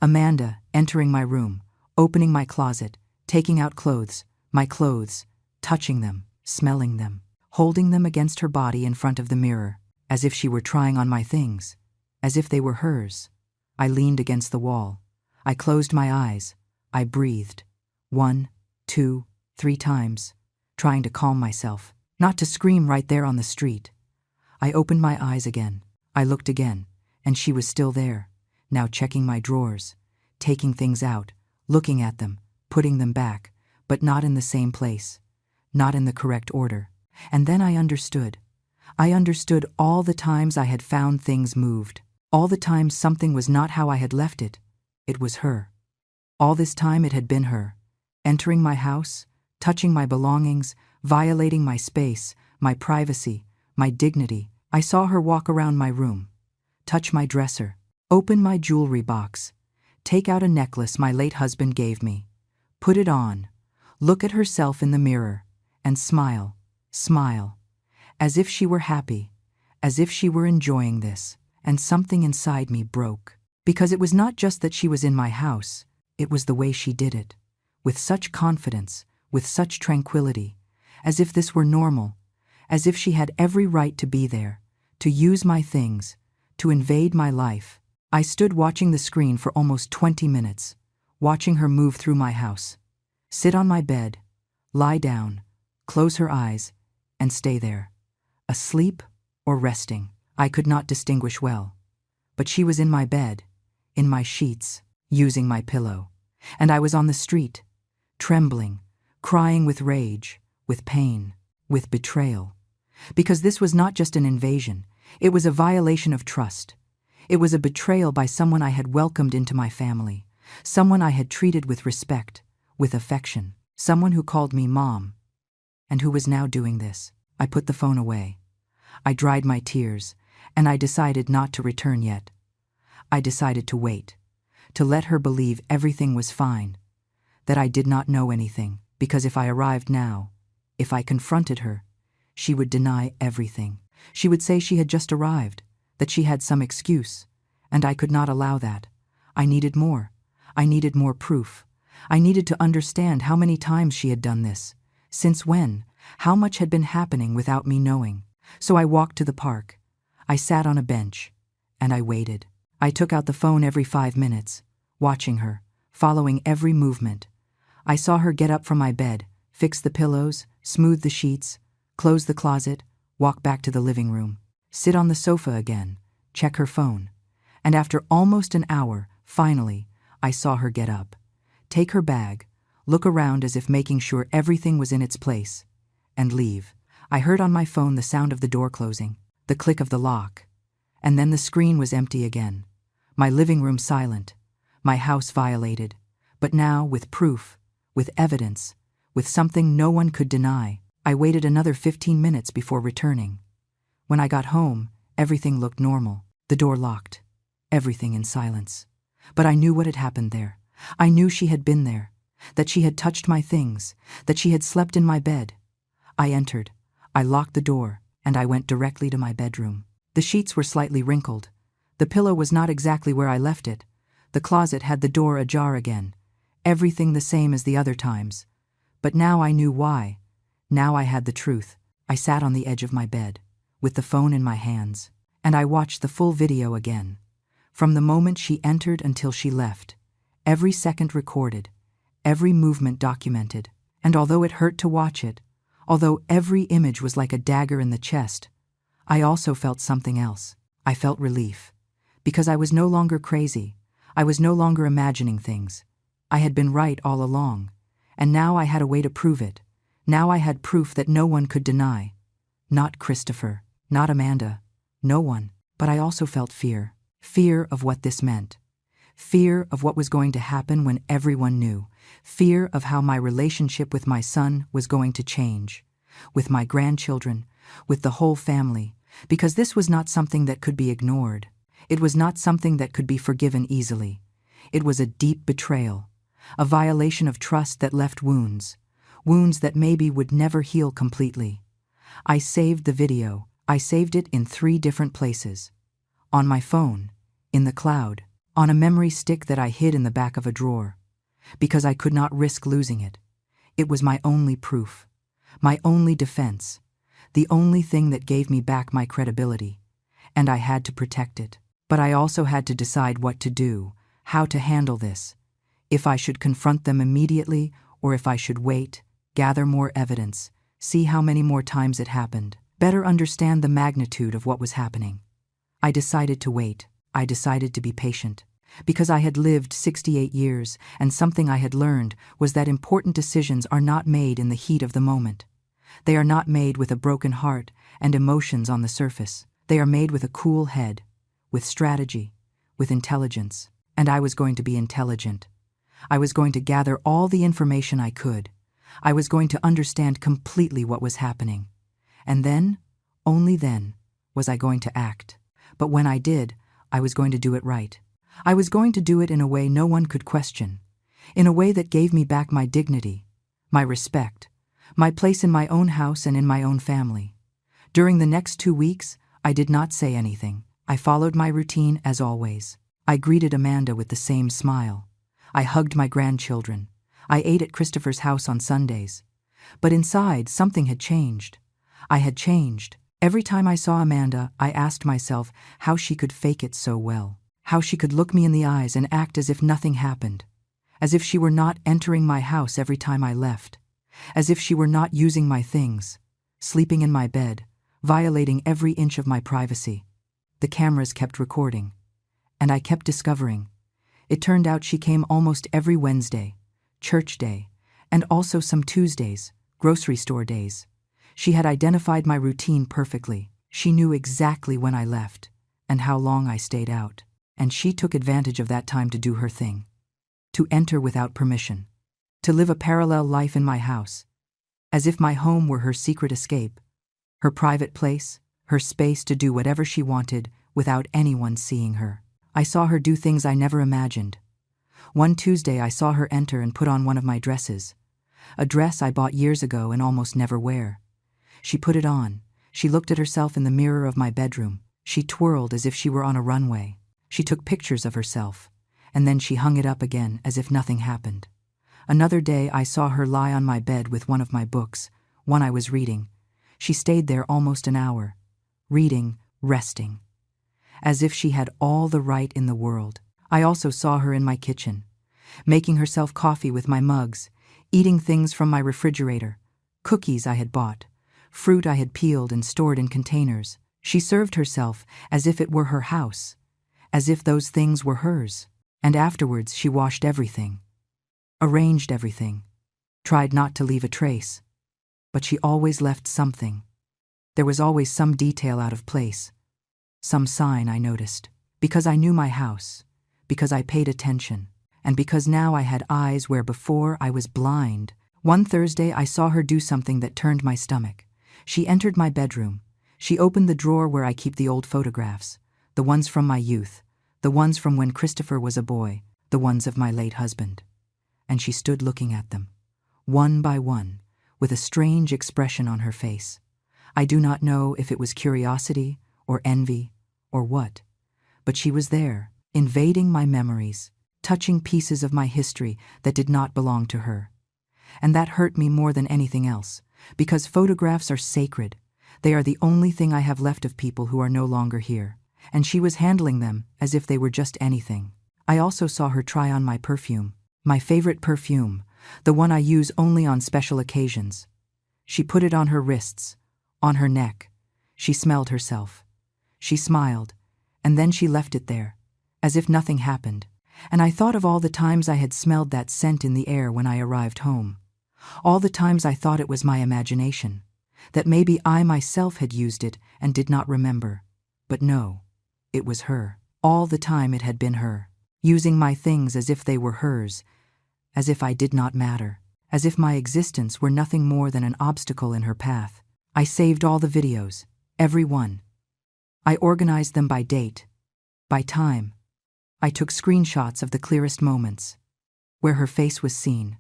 Amanda entering my room, opening my closet, taking out clothes, my clothes, touching them, smelling them, holding them against her body in front of the mirror, as if she were trying on my things, as if they were hers. I leaned against the wall. I closed my eyes. I breathed. 1, 2, 3 times, trying to calm myself, not to scream right there on the street. I opened my eyes again. I looked again, and she was still there, now checking my drawers, taking things out, looking at them, putting them back, but not in the same place, not in the correct order. And then I understood. I understood all the times I had found things moved, all the times something was not how I had left it. It was her. All this time it had been her, entering my house, touching my belongings, violating my space, my privacy, my dignity. I saw her walk around my room, touch my dresser, open my jewelry box, take out a necklace my late husband gave me, put it on, look at herself in the mirror, and smile, as if she were happy, as if she were enjoying this. And something inside me broke. Because it was not just that she was in my house, it was the way she did it. With such confidence, with such tranquility, as if this were normal, as if she had every right to be there, to use my things, to invade my life. I stood watching the screen for almost 20 minutes, watching her move through my house, sit on my bed, lie down, close her eyes, and stay there, asleep or resting. I could not distinguish well, but she was in my bed, in my sheets, using my pillow, and I was on the street, trembling, crying with rage, with pain, with betrayal, because this was not just an invasion, it was a violation of trust. It was a betrayal by someone I had welcomed into my family, someone I had treated with respect, with affection, someone who called me mom, and who was now doing this. I put the phone away. I dried my tears, and I decided not to return yet. I decided to wait, to let her believe everything was fine, that I did not know anything, because if I arrived now, if I confronted her, she would deny everything. She would say she had just arrived, that she had some excuse, and I could not allow that. I needed more. I needed more proof. I needed to understand how many times she had done this, since when, how much had been happening without me knowing. So I walked to the park. I sat on a bench, and I waited. I took out the phone every 5 minutes, watching her, following every movement. I saw her get up from my bed, fix the pillows, smooth the sheets, close the closet, walk back to the living room, sit on the sofa again, check her phone. And after almost an hour, finally, I saw her get up, take her bag, look around as if making sure everything was in its place, and leave. I heard on my phone the sound of the door closing, the click of the lock, and then the screen was empty again. My living room silent, my house violated, but now with proof, with evidence, with something no one could deny. I waited another 15 minutes before returning. When I got home, everything looked normal, the door locked, everything in silence. But I knew what had happened there. I knew she had been there, that she had touched my things, that she had slept in my bed. I entered. I locked the door, and I went directly to my bedroom. The sheets were slightly wrinkled. The pillow was not exactly where I left it. The closet had the door ajar again. Everything the same as the other times. But now I knew why. Now I had the truth. I sat on the edge of my bed, with the phone in my hands, and I watched the full video again. From the moment she entered until she left, every second recorded, every movement documented. And although it hurt to watch it, although every image was like a dagger in the chest, I also felt something else. I felt relief. Because I was no longer crazy. I was no longer imagining things. I had been right all along. And now I had a way to prove it. Now I had proof that no one could deny. Not Christopher, not Amanda, no one. But I also felt fear. Fear of what this meant. Fear of what was going to happen when everyone knew. Fear of how my relationship with my son was going to change. With my grandchildren, with the whole family. Because this was not something that could be ignored. It was not something that could be forgiven easily. It was a deep betrayal. A violation of trust that left wounds. Wounds that maybe would never heal completely. I saved the video. I saved it in 3 different places. On my phone, in the cloud, on a memory stick that I hid in the back of a drawer. Because I could not risk losing it. It was my only proof. My only defense. The only thing that gave me back my credibility. And I had to protect it. But I also had to decide what to do, how to handle this. If I should confront them immediately, or if I should wait, gather more evidence, see how many more times it happened, better understand the magnitude of what was happening. I decided to wait. I decided to be patient. Because I had lived 68 years, and something I had learned was that important decisions are not made in the heat of the moment. They are not made with a broken heart and emotions on the surface. They are made with a cool head, with strategy, with intelligence. And I was going to be intelligent. I was going to gather all the information I could. I was going to understand completely what was happening. And then, only then, was I going to act. But when I did, I was going to do it right. I was going to do it in a way no one could question. In a way that gave me back my dignity, my respect, my place in my own house and in my own family. During the next 2 weeks, I did not say anything. I followed my routine as always. I greeted Amanda with the same smile. I hugged my grandchildren. I ate at Christopher's house on Sundays. But inside, something had changed. I had changed. Every time I saw Amanda, I asked myself how she could fake it so well. How she could look me in the eyes and act as if nothing happened. As if she were not entering my house every time I left. As if she were not using my things. Sleeping in my bed. Violating every inch of my privacy. The cameras kept recording. And I kept discovering. It turned out she came almost every Wednesday, church day, and also some Tuesdays, grocery store days. She had identified my routine perfectly. She knew exactly when I left, and how long I stayed out. And she took advantage of that time to do her thing. To enter without permission. To live a parallel life in my house. As if my home were her secret escape. Her private place, her space to do whatever she wanted without anyone seeing her. I saw her do things I never imagined. One Tuesday I saw her enter and put on one of my dresses. A dress I bought years ago and almost never wear. She put it on. She looked at herself in the mirror of my bedroom. She twirled as if she were on a runway. She took pictures of herself, and then she hung it up again as if nothing happened. Another day I saw her lie on my bed with one of my books, one I was reading. She stayed there almost an hour, reading, resting. As if she had all the right in the world. I also saw her in my kitchen, making herself coffee with my mugs, eating things from my refrigerator, cookies I had bought, fruit I had peeled and stored in containers. She served herself as if it were her house, as if those things were hers. And afterwards she washed everything, arranged everything, tried not to leave a trace. But she always left something. There was always some detail out of place. Some sign I noticed. Because I knew my house. Because I paid attention. And because now I had eyes where before I was blind. One Thursday I saw her do something that turned my stomach. She entered my bedroom. She opened the drawer where I keep the old photographs. The ones from my youth. The ones from when Christopher was a boy. The ones of my late husband. And she stood looking at them. One by one. With a strange expression on her face. I do not know if it was curiosity or envy or what, but she was there, invading my memories, touching pieces of my history that did not belong to her. And that hurt me more than anything else, because photographs are sacred. They are the only thing I have left of people who are no longer here, and she was handling them as if they were just anything. I also saw her try on my perfume, my favorite perfume, the one I use only on special occasions. She put it on her wrists, on her neck. She smelled herself. She smiled, and then she left it there, as if nothing happened. And I thought of all the times I had smelled that scent in the air when I arrived home. All the times I thought it was my imagination, that maybe I myself had used it and did not remember. But no, it was her. All the time it had been her, using my things as if they were hers, as if I did not matter, as if my existence were nothing more than an obstacle in her path. I saved all the videos, every one. I organized them by date, by time. I took screenshots of the clearest moments, where her face was seen,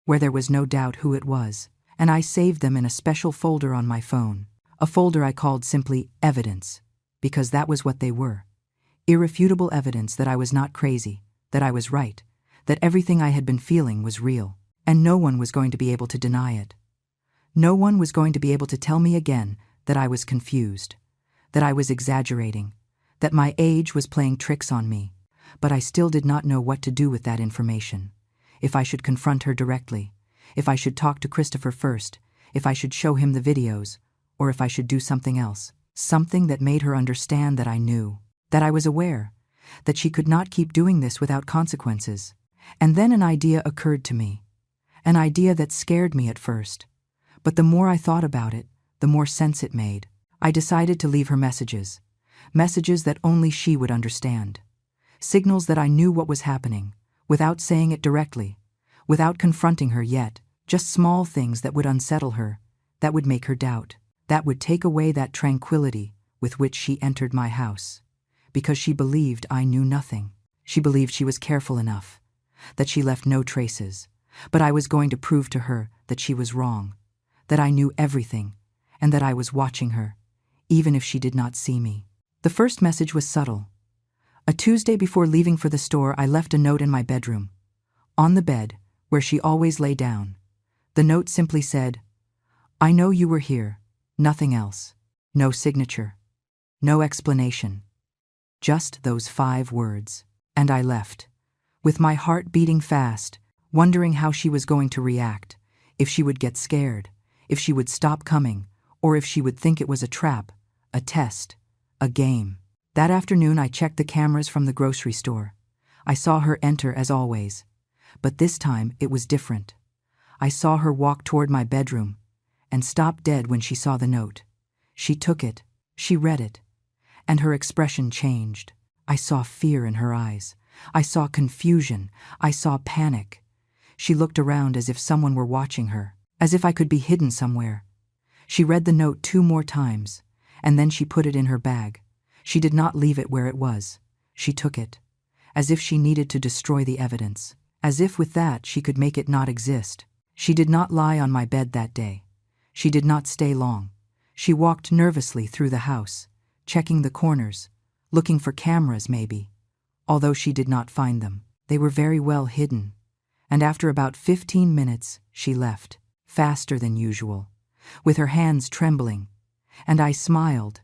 where there was no doubt who it was, and I saved them in a special folder on my phone, a folder I called simply Evidence, because that was what they were. Irrefutable evidence that I was not crazy, that I was right, that everything I had been feeling was real, and no one was going to be able to deny it. No one was going to be able to tell me again that I was confused, that I was exaggerating, that my age was playing tricks on me, but I still did not know what to do with that information. If I should confront her directly, if I should talk to Christopher first, if I should show him the videos, or if I should do something else, something that made her understand that I knew, that I was aware, that she could not keep doing this without consequences. And then an idea occurred to me, an idea that scared me at first. But the more I thought about it, the more sense it made. I decided to leave her messages, messages that only she would understand, signals that I knew what was happening, without saying it directly, without confronting her yet, just small things that would unsettle her, that would make her doubt, that would take away that tranquility with which she entered my house. Because she believed I knew nothing. She believed she was careful enough, that she left no traces. But I was going to prove to her that she was wrong, that I knew everything, and that I was watching her, even if she did not see me. The first message was subtle. A Tuesday before leaving for the store, I left a note in my bedroom, on the bed, where she always lay down. The note simply said, "I know you were here, nothing else." No signature, no explanation. Just those 5 words. And I left, with my heart beating fast, wondering how she was going to react, if she would get scared, if she would stop coming, or if she would think it was a trap, a test, a game. That afternoon I checked the cameras from the grocery store. I saw her enter as always, but this time it was different. I saw her walk toward my bedroom and stop dead when she saw the note. She took it, she read it, and her expression changed. I saw fear in her eyes. I saw confusion. I saw panic. She looked around as if someone were watching her, as if I could be hidden somewhere. She read the note 2 more times, and then she put it in her bag. She did not leave it where it was. She took it, as if she needed to destroy the evidence, as if with that she could make it not exist. She did not lie on my bed that day. She did not stay long. She walked nervously through the house, checking the corners, looking for cameras maybe. Although she did not find them, they were very well hidden. And after about 15 minutes, she left, faster than usual, with her hands trembling. And I smiled,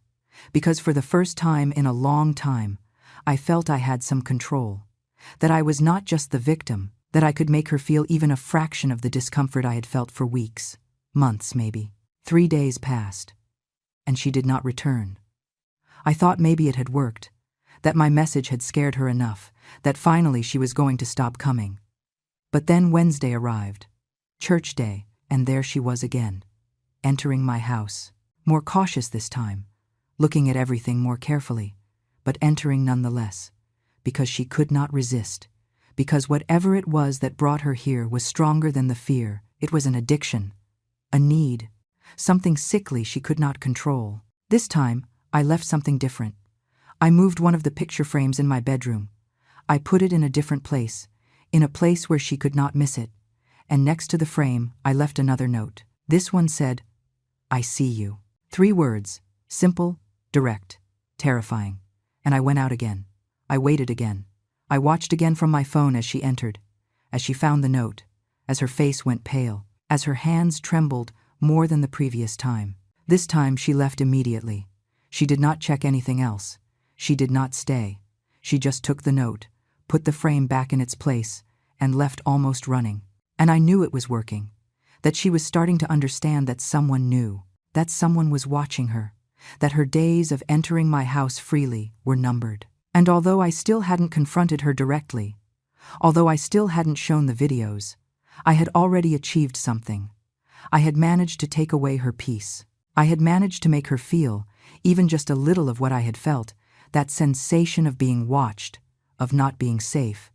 because for the first time in a long time, I felt I had some control, that I was not just the victim, that I could make her feel even a fraction of the discomfort I had felt for weeks, months maybe. 3 days passed, and she did not return. I thought maybe it had worked, that my message had scared her enough, that finally she was going to stop coming. But then Wednesday arrived, church day, and there she was again, entering my house, more cautious this time, looking at everything more carefully, but entering nonetheless, because she could not resist, because whatever it was that brought her here was stronger than the fear. It was an addiction, a need, something sickly she could not control. This time, I left something different. I moved one of the picture frames in my bedroom. I put it in a different place, in a place where she could not miss it, and next to the frame, I left another note. This one said, "I see you." 3 words, simple, direct, terrifying. And I went out again. I waited again. I watched again from my phone as she entered, as she found the note, as her face went pale, as her hands trembled more than the previous time. This time she left immediately. She did not check anything else. She did not stay. She just took the note, put the frame back in its place, and left almost running. And I knew it was working, that she was starting to understand that someone knew, that someone was watching her, that her days of entering my house freely were numbered. And although I still hadn't confronted her directly, although I still hadn't shown the videos, I had already achieved something. I had managed to take away her peace. I had managed to make her feel, even just a little of what I had felt, that sensation of being watched, of not being safe,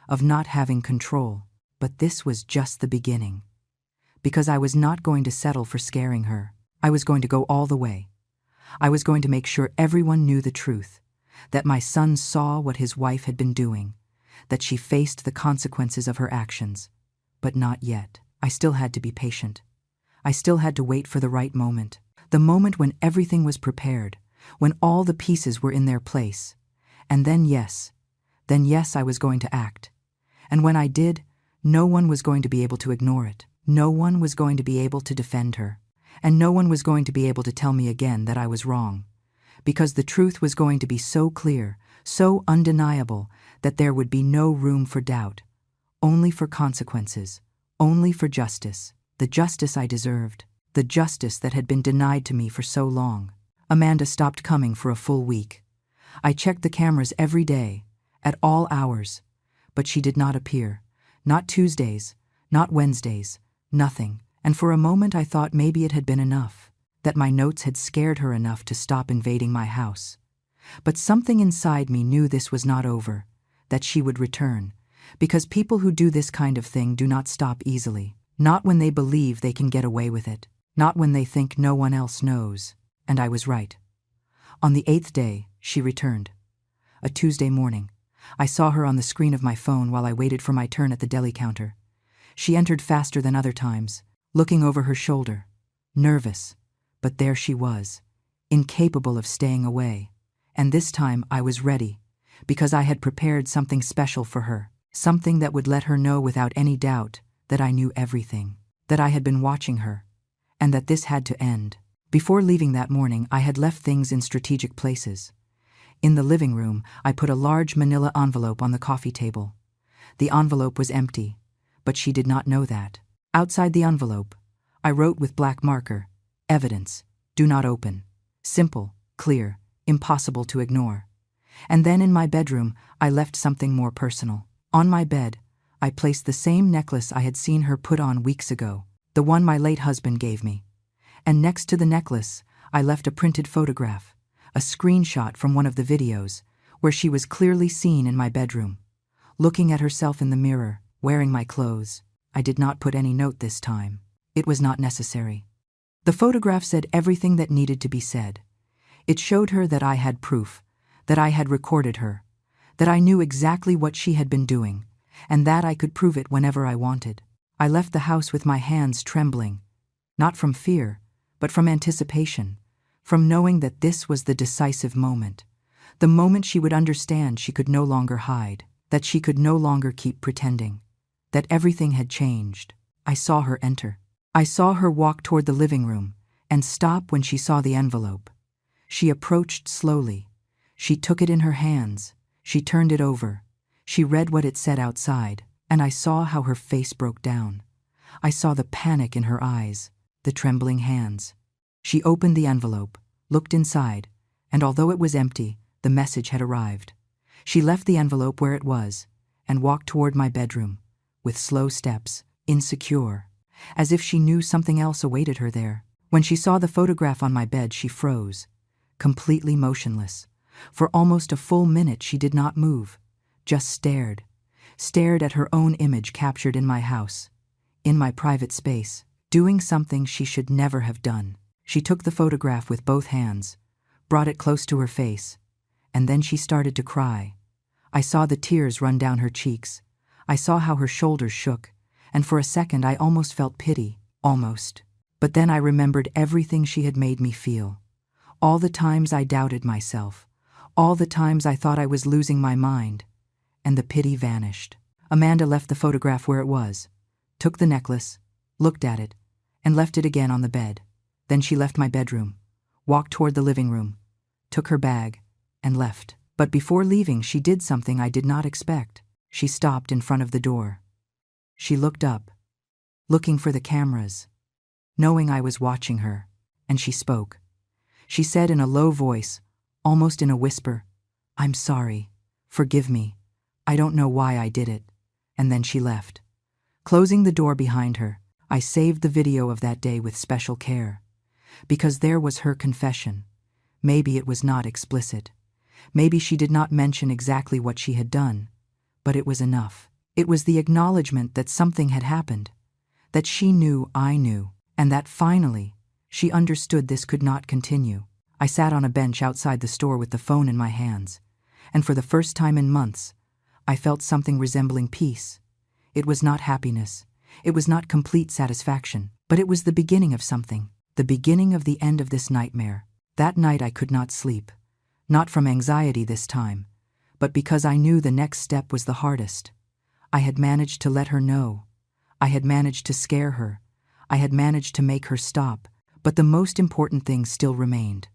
of not having control. But this was just the beginning. Because I was not going to settle for scaring her. I was going to go all the way. I was going to make sure everyone knew the truth, that my son saw what his wife had been doing, that she faced the consequences of her actions. But not yet. I still had to be patient. I still had to wait for the right moment. The moment when everything was prepared, when all the pieces were in their place. And then yes, I was going to act. And when I did, no one was going to be able to ignore it. No one was going to be able to defend her. And no one was going to be able to tell me again that I was wrong. Because the truth was going to be so clear, so undeniable, that there would be no room for doubt. Only for consequences. Only for justice. The justice I deserved. The justice that had been denied to me for so long. Amanda stopped coming for a full week. I checked the cameras every day, at all hours. But she did not appear. Not Tuesdays, not Wednesdays, nothing. And for a moment I thought maybe it had been enough, that my notes had scared her enough to stop invading my house. But something inside me knew this was not over, that she would return, because people who do this kind of thing do not stop easily. Not when they believe they can get away with it. Not when they think no one else knows. And I was right. On the 8th day, she returned. A Tuesday morning. I saw her on the screen of my phone while I waited for my turn at the deli counter. She entered faster than other times, looking over her shoulder. Nervous, but there she was, incapable of staying away. And this time I was ready, because I had prepared something special for her, something that would let her know without any doubt that I knew everything, that I had been watching her, and that this had to end. Before leaving that morning, I had left things in strategic places. In the living room, I put a large manila envelope on the coffee table. The envelope was empty, but she did not know that. Outside the envelope, I wrote with black marker, "Evidence, do not open." Simple, clear, impossible to ignore. And then in my bedroom, I left something more personal. On my bed, I placed the same necklace I had seen her put on weeks ago, the one my late husband gave me. And next to the necklace, I left a printed photograph, a screenshot from one of the videos, where she was clearly seen in my bedroom, looking at herself in the mirror, wearing my clothes. I did not put any note this time. It was not necessary. The photograph said everything that needed to be said. It showed her that I had proof, that I had recorded her, that I knew exactly what she had been doing, and that I could prove it whenever I wanted. I left the house with my hands trembling, not from fear, but from anticipation, from knowing that this was the decisive moment, the moment she would understand she could no longer hide, that she could no longer keep pretending, that everything had changed. I saw her enter. I saw her walk toward the living room and stop when she saw the envelope. She approached slowly. She took it in her hands. She turned it over. She read what it said outside, and I saw how her face broke down. I saw the panic in her eyes, the trembling hands. She opened the envelope, looked inside, and although it was empty, the message had arrived. She left the envelope where it was and walked toward my bedroom, with slow steps, insecure, as if she knew something else awaited her there. When she saw the photograph on my bed, she froze, completely motionless. For almost a full minute she did not move, just stared at her own image captured in my house, in my private space, doing something she should never have done. She took the photograph with both hands, brought it close to her face, and then she started to cry. I saw the tears run down her cheeks. I saw how her shoulders shook, and for a second I almost felt pity, almost. But then I remembered everything she had made me feel. All the times I doubted myself, all the times I thought I was losing my mind, and the pity vanished. Amanda left the photograph where it was, took the necklace, looked at it, and left it again on the bed. Then she left my bedroom, walked toward the living room, took her bag, and left. But before leaving, she did something I did not expect. She stopped in front of the door. She looked up, looking for the cameras, knowing I was watching her, and she spoke. She said in a low voice, almost in a whisper, "I'm sorry. Forgive me. I don't know why I did it." And then she left. Closing the door behind her, I saved the video of that day with special care. Because there was her confession. Maybe it was not explicit. Maybe she did not mention exactly what she had done. But it was enough. It was the acknowledgement that something had happened. That she knew I knew. And that finally, she understood this could not continue. I sat on a bench outside the store with the phone in my hands. And for the first time in months, I felt something resembling peace. It was not happiness. It was not complete satisfaction. But it was the beginning of something. The beginning of the end of this nightmare. That night I could not sleep. Not from anxiety this time, but because I knew the next step was the hardest. I had managed to let her know. I had managed to scare her. I had managed to make her stop. But the most important thing still remained.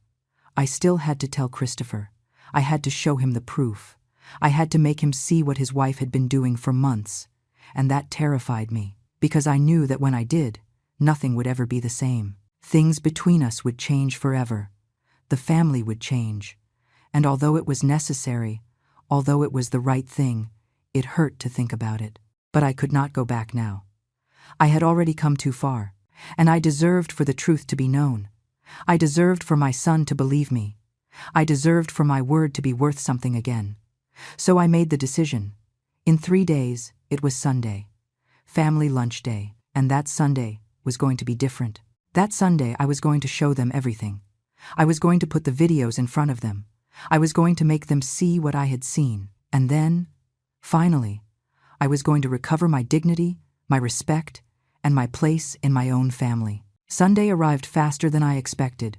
I still had to tell Christopher. I had to show him the proof. I had to make him see what his wife had been doing for months. And that terrified me, because I knew that when I did, nothing would ever be the same. Things between us would change forever. The family would change. And although it was necessary, although it was the right thing, it hurt to think about it. But I could not go back now. I had already come too far, and I deserved for the truth to be known. I deserved for my son to believe me. I deserved for my word to be worth something again. So I made the decision. In 3 days, it was Sunday. Family lunch day, and that Sunday was going to be different. That Sunday I was going to show them everything. I was going to put the videos in front of them. I was going to make them see what I had seen. And then, finally, I was going to recover my dignity, my respect, and my place in my own family. Sunday arrived faster than I expected.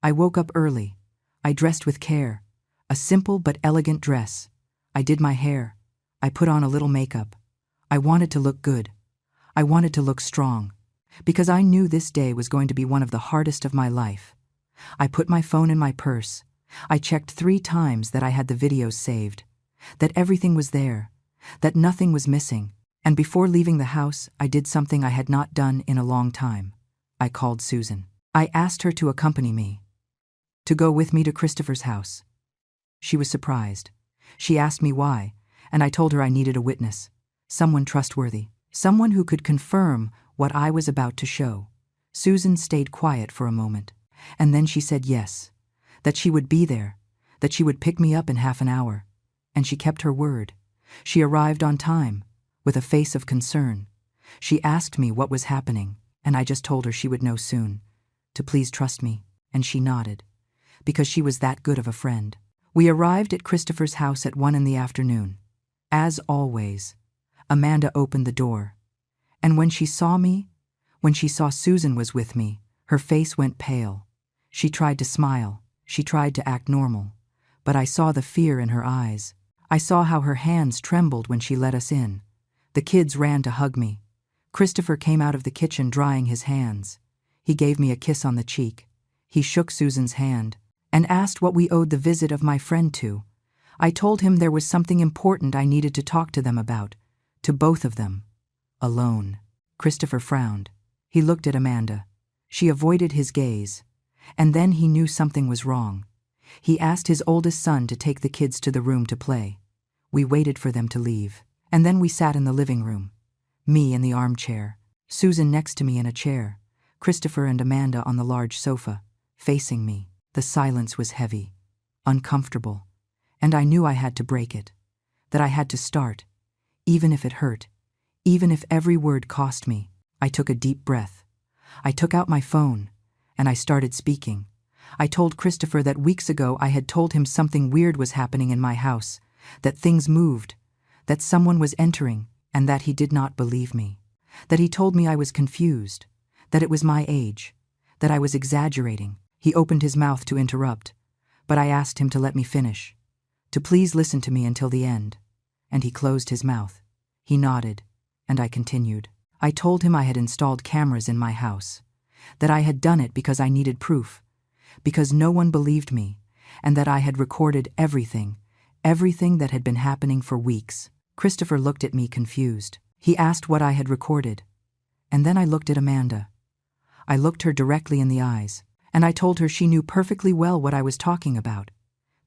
I woke up early. I dressed with care. A simple but elegant dress. I did my hair. I put on a little makeup. I wanted to look good. I wanted to look strong. Because I knew this day was going to be one of the hardest of my life. I put my phone in my purse. I checked 3 times that I had the videos saved, that everything was there, that nothing was missing. And before leaving the house, I did something I had not done in a long time. I called Susan. I asked her to accompany me, to go with me to Christopher's house. She was surprised. She asked me why, and I told her I needed a witness, someone trustworthy, someone who could confirm what I was about to show. Susan stayed quiet for a moment, and then she said yes, that she would be there, that she would pick me up in half an hour. And she kept her word. She arrived on time, with a face of concern. She asked me what was happening, and I just told her she would know soon, to please trust me, and she nodded, because she was that good of a friend. We arrived at Christopher's house at 1 in the afternoon. As always, Amanda opened the door. And when she saw me, when she saw Susan was with me, her face went pale. She tried to smile. She tried to act normal. But I saw the fear in her eyes. I saw how her hands trembled when she let us in. The kids ran to hug me. Christopher came out of the kitchen drying his hands. He gave me a kiss on the cheek. He shook Susan's hand and asked what we owed the visit of my friend to. I told him there was something important I needed to talk to them about, to both of them. Alone. Christopher frowned. He looked at Amanda. She avoided his gaze. And then he knew something was wrong. He asked his oldest son to take the kids to the room to play. We waited for them to leave. And then we sat in the living room. Me in the armchair, Susan next to me in a chair, Christopher and Amanda on the large sofa, facing me. The silence was heavy, uncomfortable, and I knew I had to break it, that I had to start, even if it hurt, even if every word cost me. I took a deep breath. I took out my phone, and I started speaking. I told Christopher that weeks ago I had told him something weird was happening in my house, that things moved, that someone was entering, and that he did not believe me. That he told me I was confused, that it was my age, that I was exaggerating. He opened his mouth to interrupt, but I asked him to let me finish, to please listen to me until the end. And he closed his mouth. He nodded, and I continued. I told him I had installed cameras in my house, that I had done it because I needed proof, because no one believed me, and that I had recorded everything that had been happening for weeks. Christopher looked at me confused. He asked what I had recorded. And then I looked at Amanda. I looked her directly in the eyes, And I told her she knew perfectly well what I was talking about,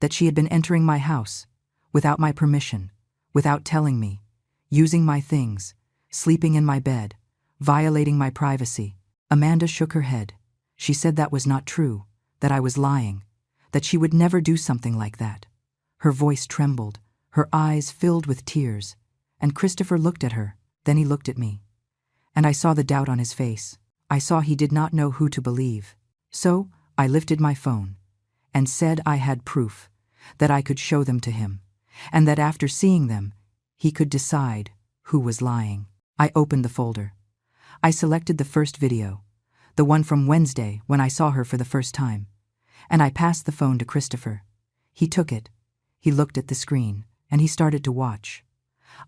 that she had been entering my house, without my permission, without telling me, using my things, sleeping in my bed, violating my privacy. Amanda shook her head. She said that was not true, that I was lying, that she would never do something like that. Her voice trembled, her eyes filled with tears, and Christopher looked at her, then he looked at me. And I saw the doubt on his face. I saw he did not know who to believe. So, I lifted my phone, and said I had proof, that I could show them to him, and that after seeing them, he could decide who was lying. I opened the folder. I selected the first video, the one from Wednesday when I saw her for the first time, and I passed the phone to Christopher. He took it, he looked at the screen, and he started to watch.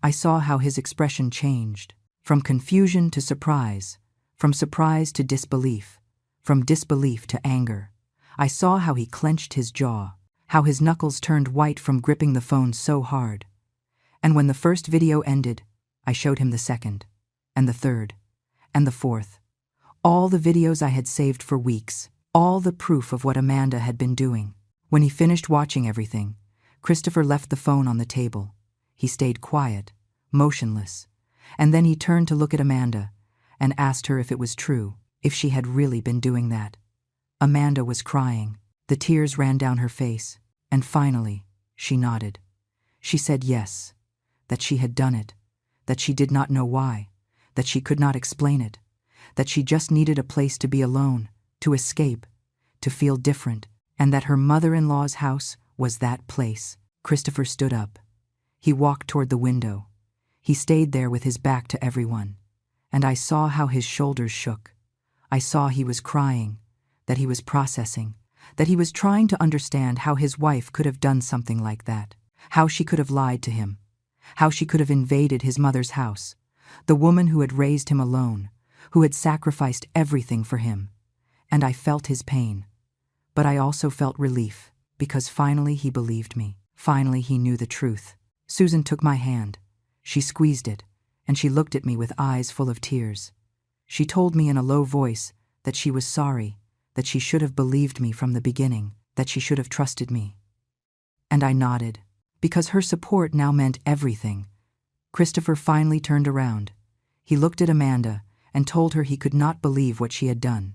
I saw how his expression changed, from confusion to surprise, from surprise to disbelief, from disbelief to anger. I saw how he clenched his jaw, how his knuckles turned white from gripping the phone so hard. And when the first video ended, I showed him the second, and the third, and the fourth. All the videos I had saved for weeks, all the proof of what Amanda had been doing. When he finished watching everything, Christopher left the phone on the table. He stayed quiet, motionless, and then he turned to look at Amanda and asked her if it was true, if she had really been doing that. Amanda was crying. The tears ran down her face, and finally, she nodded. She said yes, that she had done it, that she did not know why, that she could not explain it, that she just needed a place to be alone, to escape, to feel different, and that her mother-in-law's house was that place. Christopher stood up. He walked toward the window. He stayed there with his back to everyone, and I saw how his shoulders shook. I saw he was crying, that he was processing, that he was trying to understand how his wife could have done something like that, how she could have lied to him, how she could have invaded his mother's house, the woman who had raised him alone, who had sacrificed everything for him. And I felt his pain. But I also felt relief, because finally he believed me. Finally he knew the truth. Susan took my hand. She squeezed it, and she looked at me with eyes full of tears. She told me in a low voice that she was sorry, that she should have believed me from the beginning, that she should have trusted me. And I nodded, because her support now meant everything. Christopher finally turned around. He looked at Amanda and told her he could not believe what she had done,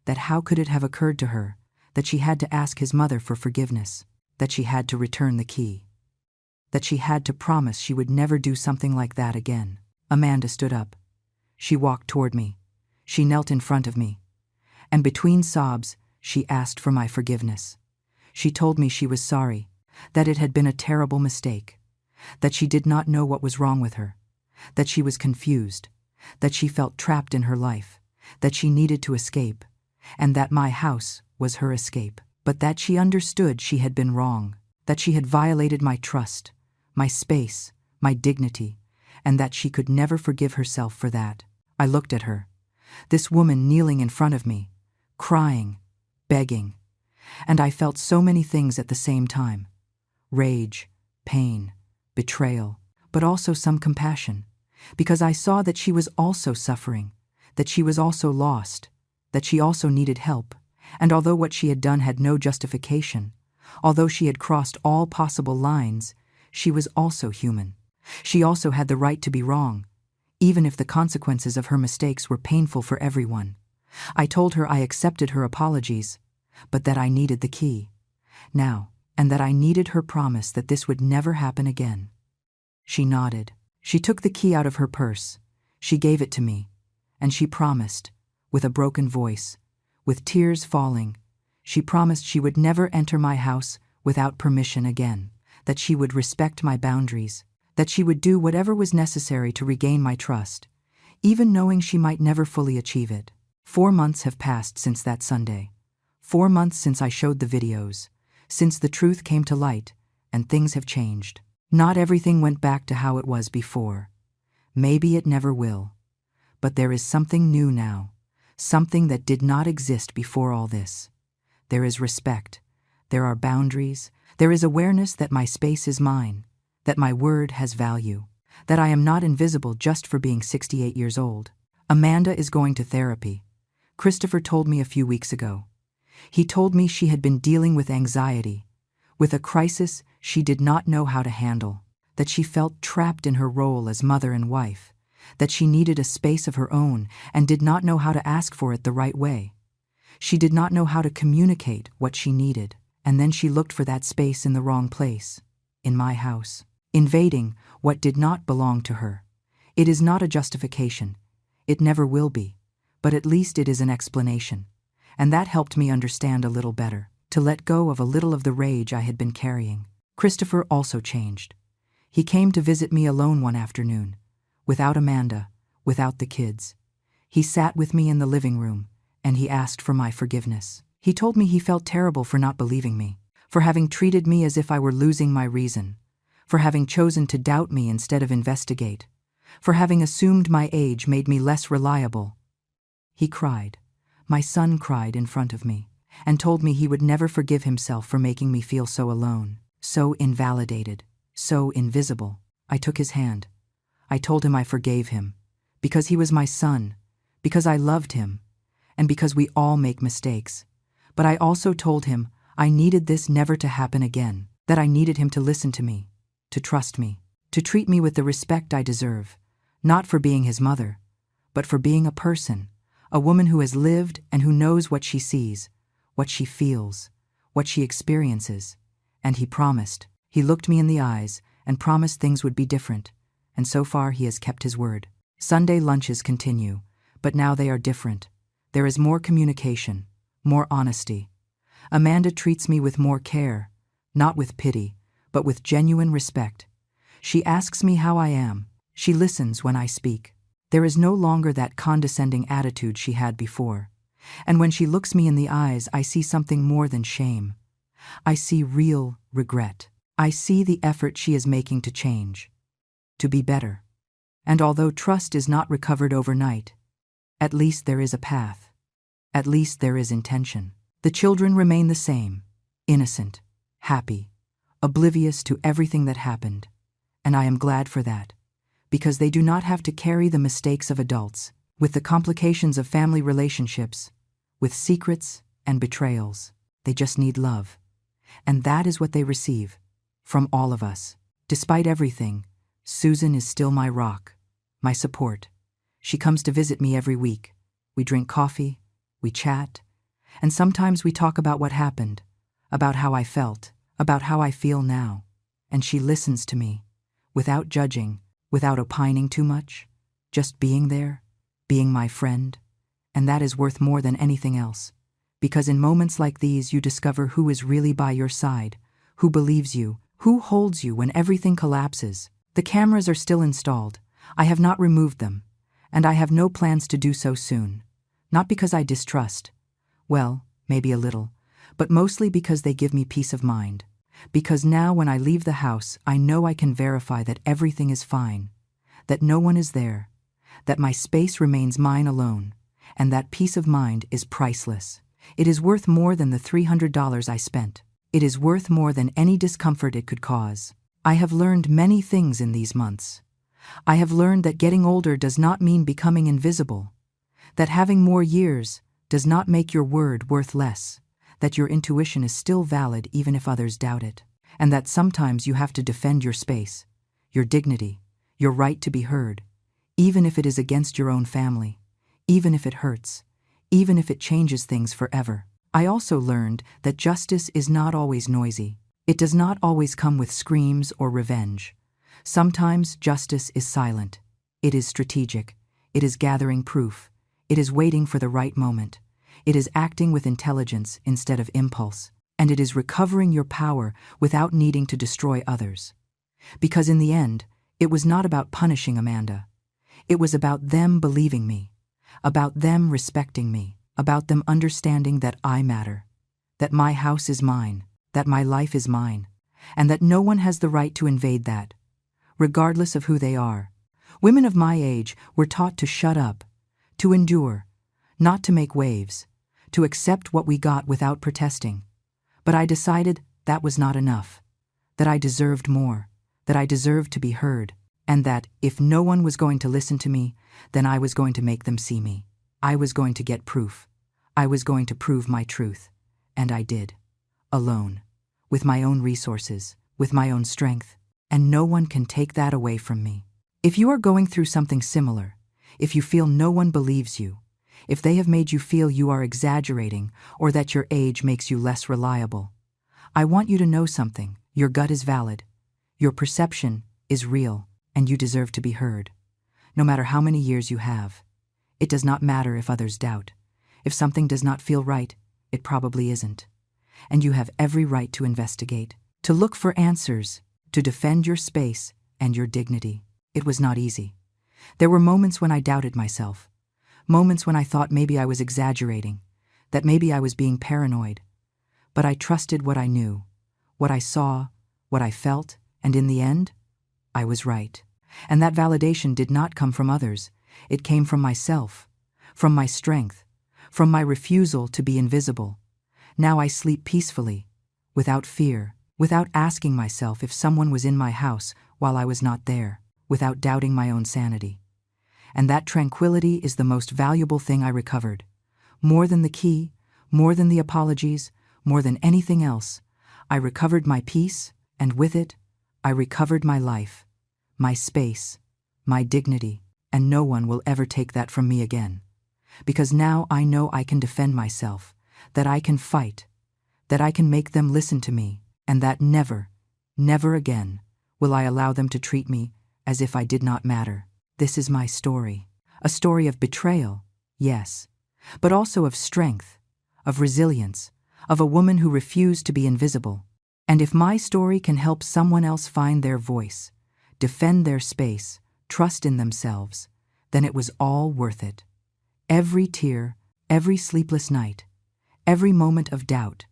that how could it have occurred to her, that she had to ask his mother for forgiveness, that she had to return the key, that she had to promise she would never do something like that again. Amanda stood up. She walked toward me. She knelt in front of me, and between sobs, she asked for my forgiveness. She told me she was sorry, that it had been a terrible mistake, that she did not know what was wrong with her, that she was confused, that she felt trapped in her life, that she needed to escape, and that my house was her escape, but that she understood she had been wrong, that she had violated my trust, my space, my dignity, and that she could never forgive herself for that. I looked at her, this woman kneeling in front of me, crying, begging, and I felt so many things at the same time: rage, pain, betrayal, but also some compassion, because I saw that she was also suffering, that she was also lost, that she also needed help, and although what she had done had no justification, although she had crossed all possible lines, she was also human. She also had the right to be wrong, even if the consequences of her mistakes were painful for everyone. I told her I accepted her apologies, but that I needed the key, now, and that I needed her promise that this would never happen again. She nodded. She took the key out of her purse. She gave it to me, and she promised, with a broken voice, with tears falling, she promised she would never enter my house without permission again, that she would respect my boundaries, that she would do whatever was necessary to regain my trust, even knowing she might never fully achieve it. 4 months have passed since that Sunday. 4 months since I showed the videos, since the truth came to light, and things have changed. Not everything went back to how it was before. Maybe it never will. But there is something new now, something that did not exist before all this. There is respect. There are boundaries. There is awareness that my space is mine, that my word has value, that I am not invisible just for being 68 years old. Amanda is going to therapy. Christopher told me a few weeks ago. He told me she had been dealing with anxiety, with a crisis she did not know how to handle, that she felt trapped in her role as mother and wife, that she needed a space of her own and did not know how to ask for it the right way. She did not know how to communicate what she needed, and then she looked for that space in the wrong place, in my house, invading what did not belong to her. It is not a justification. It never will be, but at least it is an explanation. And that helped me understand a little better, to let go of a little of the rage I had been carrying. Christopher also changed. He came to visit me alone one afternoon, without Amanda, without the kids. He sat with me in the living room, and he asked for my forgiveness. He told me he felt terrible for not believing me, for having treated me as if I were losing my reason, for having chosen to doubt me instead of investigate, for having assumed my age made me less reliable. He cried. My son cried in front of me, and told me he would never forgive himself for making me feel so alone, so invalidated, so invisible. I took his hand. I told him I forgave him, because he was my son, because I loved him, and because we all make mistakes. But I also told him I needed this never to happen again, that I needed him to listen to me, to trust me, to treat me with the respect I deserve, not for being his mother, but for being a person, a woman who has lived and who knows what she sees, what she feels, what she experiences. And he promised. He looked me in the eyes and promised things would be different, and so far he has kept his word. Sunday lunches continue, but now they are different. There is more communication, more honesty. Amanda treats me with more care, not with pity, but with genuine respect. She asks me how I am. She listens when I speak. There is no longer that condescending attitude she had before. And when she looks me in the eyes, I see something more than shame. I see real regret. I see the effort she is making to change, to be better. And although trust is not recovered overnight, at least there is a path. At least there is intention. The children remain the same, innocent, happy, oblivious to everything that happened. And I am glad for that, because they do not have to carry the mistakes of adults, with the complications of family relationships, with secrets and betrayals. They just need love. And that is what they receive, from all of us. Despite everything, Susan is still my rock, my support. She comes to visit me every week. We drink coffee, we chat, and sometimes we talk about what happened, about how I felt, about how I feel now. And she listens to me, without judging, without opining too much, just being there, being my friend. And that is worth more than anything else, because in moments like these you discover who is really by your side, who believes you, who holds you when everything collapses. The cameras are still installed. I have not removed them, and I have no plans to do so soon. Not because I distrust, well, maybe a little, but mostly because they give me peace of mind. Because now when I leave the house, I know I can verify that everything is fine, that no one is there, that my space remains mine alone, and that peace of mind is priceless. It is worth more than the $300 I spent. It is worth more than any discomfort it could cause. I have learned many things in these months. I have learned that getting older does not mean becoming invisible, that having more years does not make your word worth less, that your intuition is still valid even if others doubt it, and that sometimes you have to defend your space, your dignity, your right to be heard, even if it is against your own family, even if it hurts, even if it changes things forever. I also learned that justice is not always noisy. It does not always come with screams or revenge. Sometimes justice is silent. It is strategic. It is gathering proof. It is waiting for the right moment. It is acting with intelligence instead of impulse. And it is recovering your power without needing to destroy others. Because in the end, it was not about punishing Amanda. It was about them believing me, about them respecting me, about them understanding that I matter, that my house is mine, that my life is mine, and that no one has the right to invade that, regardless of who they are. Women of my age were taught to shut up, to endure, not to make waves, to accept what we got without protesting. But I decided that was not enough, that I deserved more, that I deserved to be heard, and that if no one was going to listen to me, then I was going to make them see me. I was going to get proof. I was going to prove my truth. And I did. Alone. With my own resources, with my own strength. And no one can take that away from me. If you are going through something similar, if you feel no one believes you, if they have made you feel you are exaggerating or that your age makes you less reliable, I want you to know something. Your gut is valid. Your perception is real, and you deserve to be heard. No matter how many years you have. It does not matter if others doubt. If something does not feel right, it probably isn't. And you have every right to investigate, to look for answers, to defend your space and your dignity. It was not easy. There were moments when I doubted myself. Moments when I thought maybe I was exaggerating, that maybe I was being paranoid. But I trusted what I knew, what I saw, what I felt, and in the end, I was right. And that validation did not come from others. It came from myself, from my strength, from my refusal to be invisible. Now I sleep peacefully, without fear, without asking myself if someone was in my house while I was not there, without doubting my own sanity. And that tranquility is the most valuable thing I recovered. More than the key, more than the apologies, more than anything else, I recovered my peace, and with it, I recovered my life, my space, my dignity, and no one will ever take that from me again. Because now I know I can defend myself, that I can fight, that I can make them listen to me, and that never, never again will I allow them to treat me as if I did not matter. This is my story. A story of betrayal, yes, but also of strength, of resilience, of a woman who refused to be invisible. And if my story can help someone else find their voice, defend their space, trust in themselves, then it was all worth it. Every tear, every sleepless night, every moment of doubt,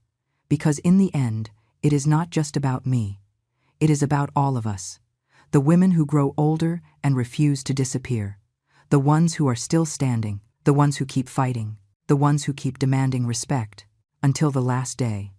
because in the end, it is not just about me. It is about all of us. The women who grow older and refuse to disappear. The ones who are still standing. The ones who keep fighting. The ones who keep demanding respect. Until the last day.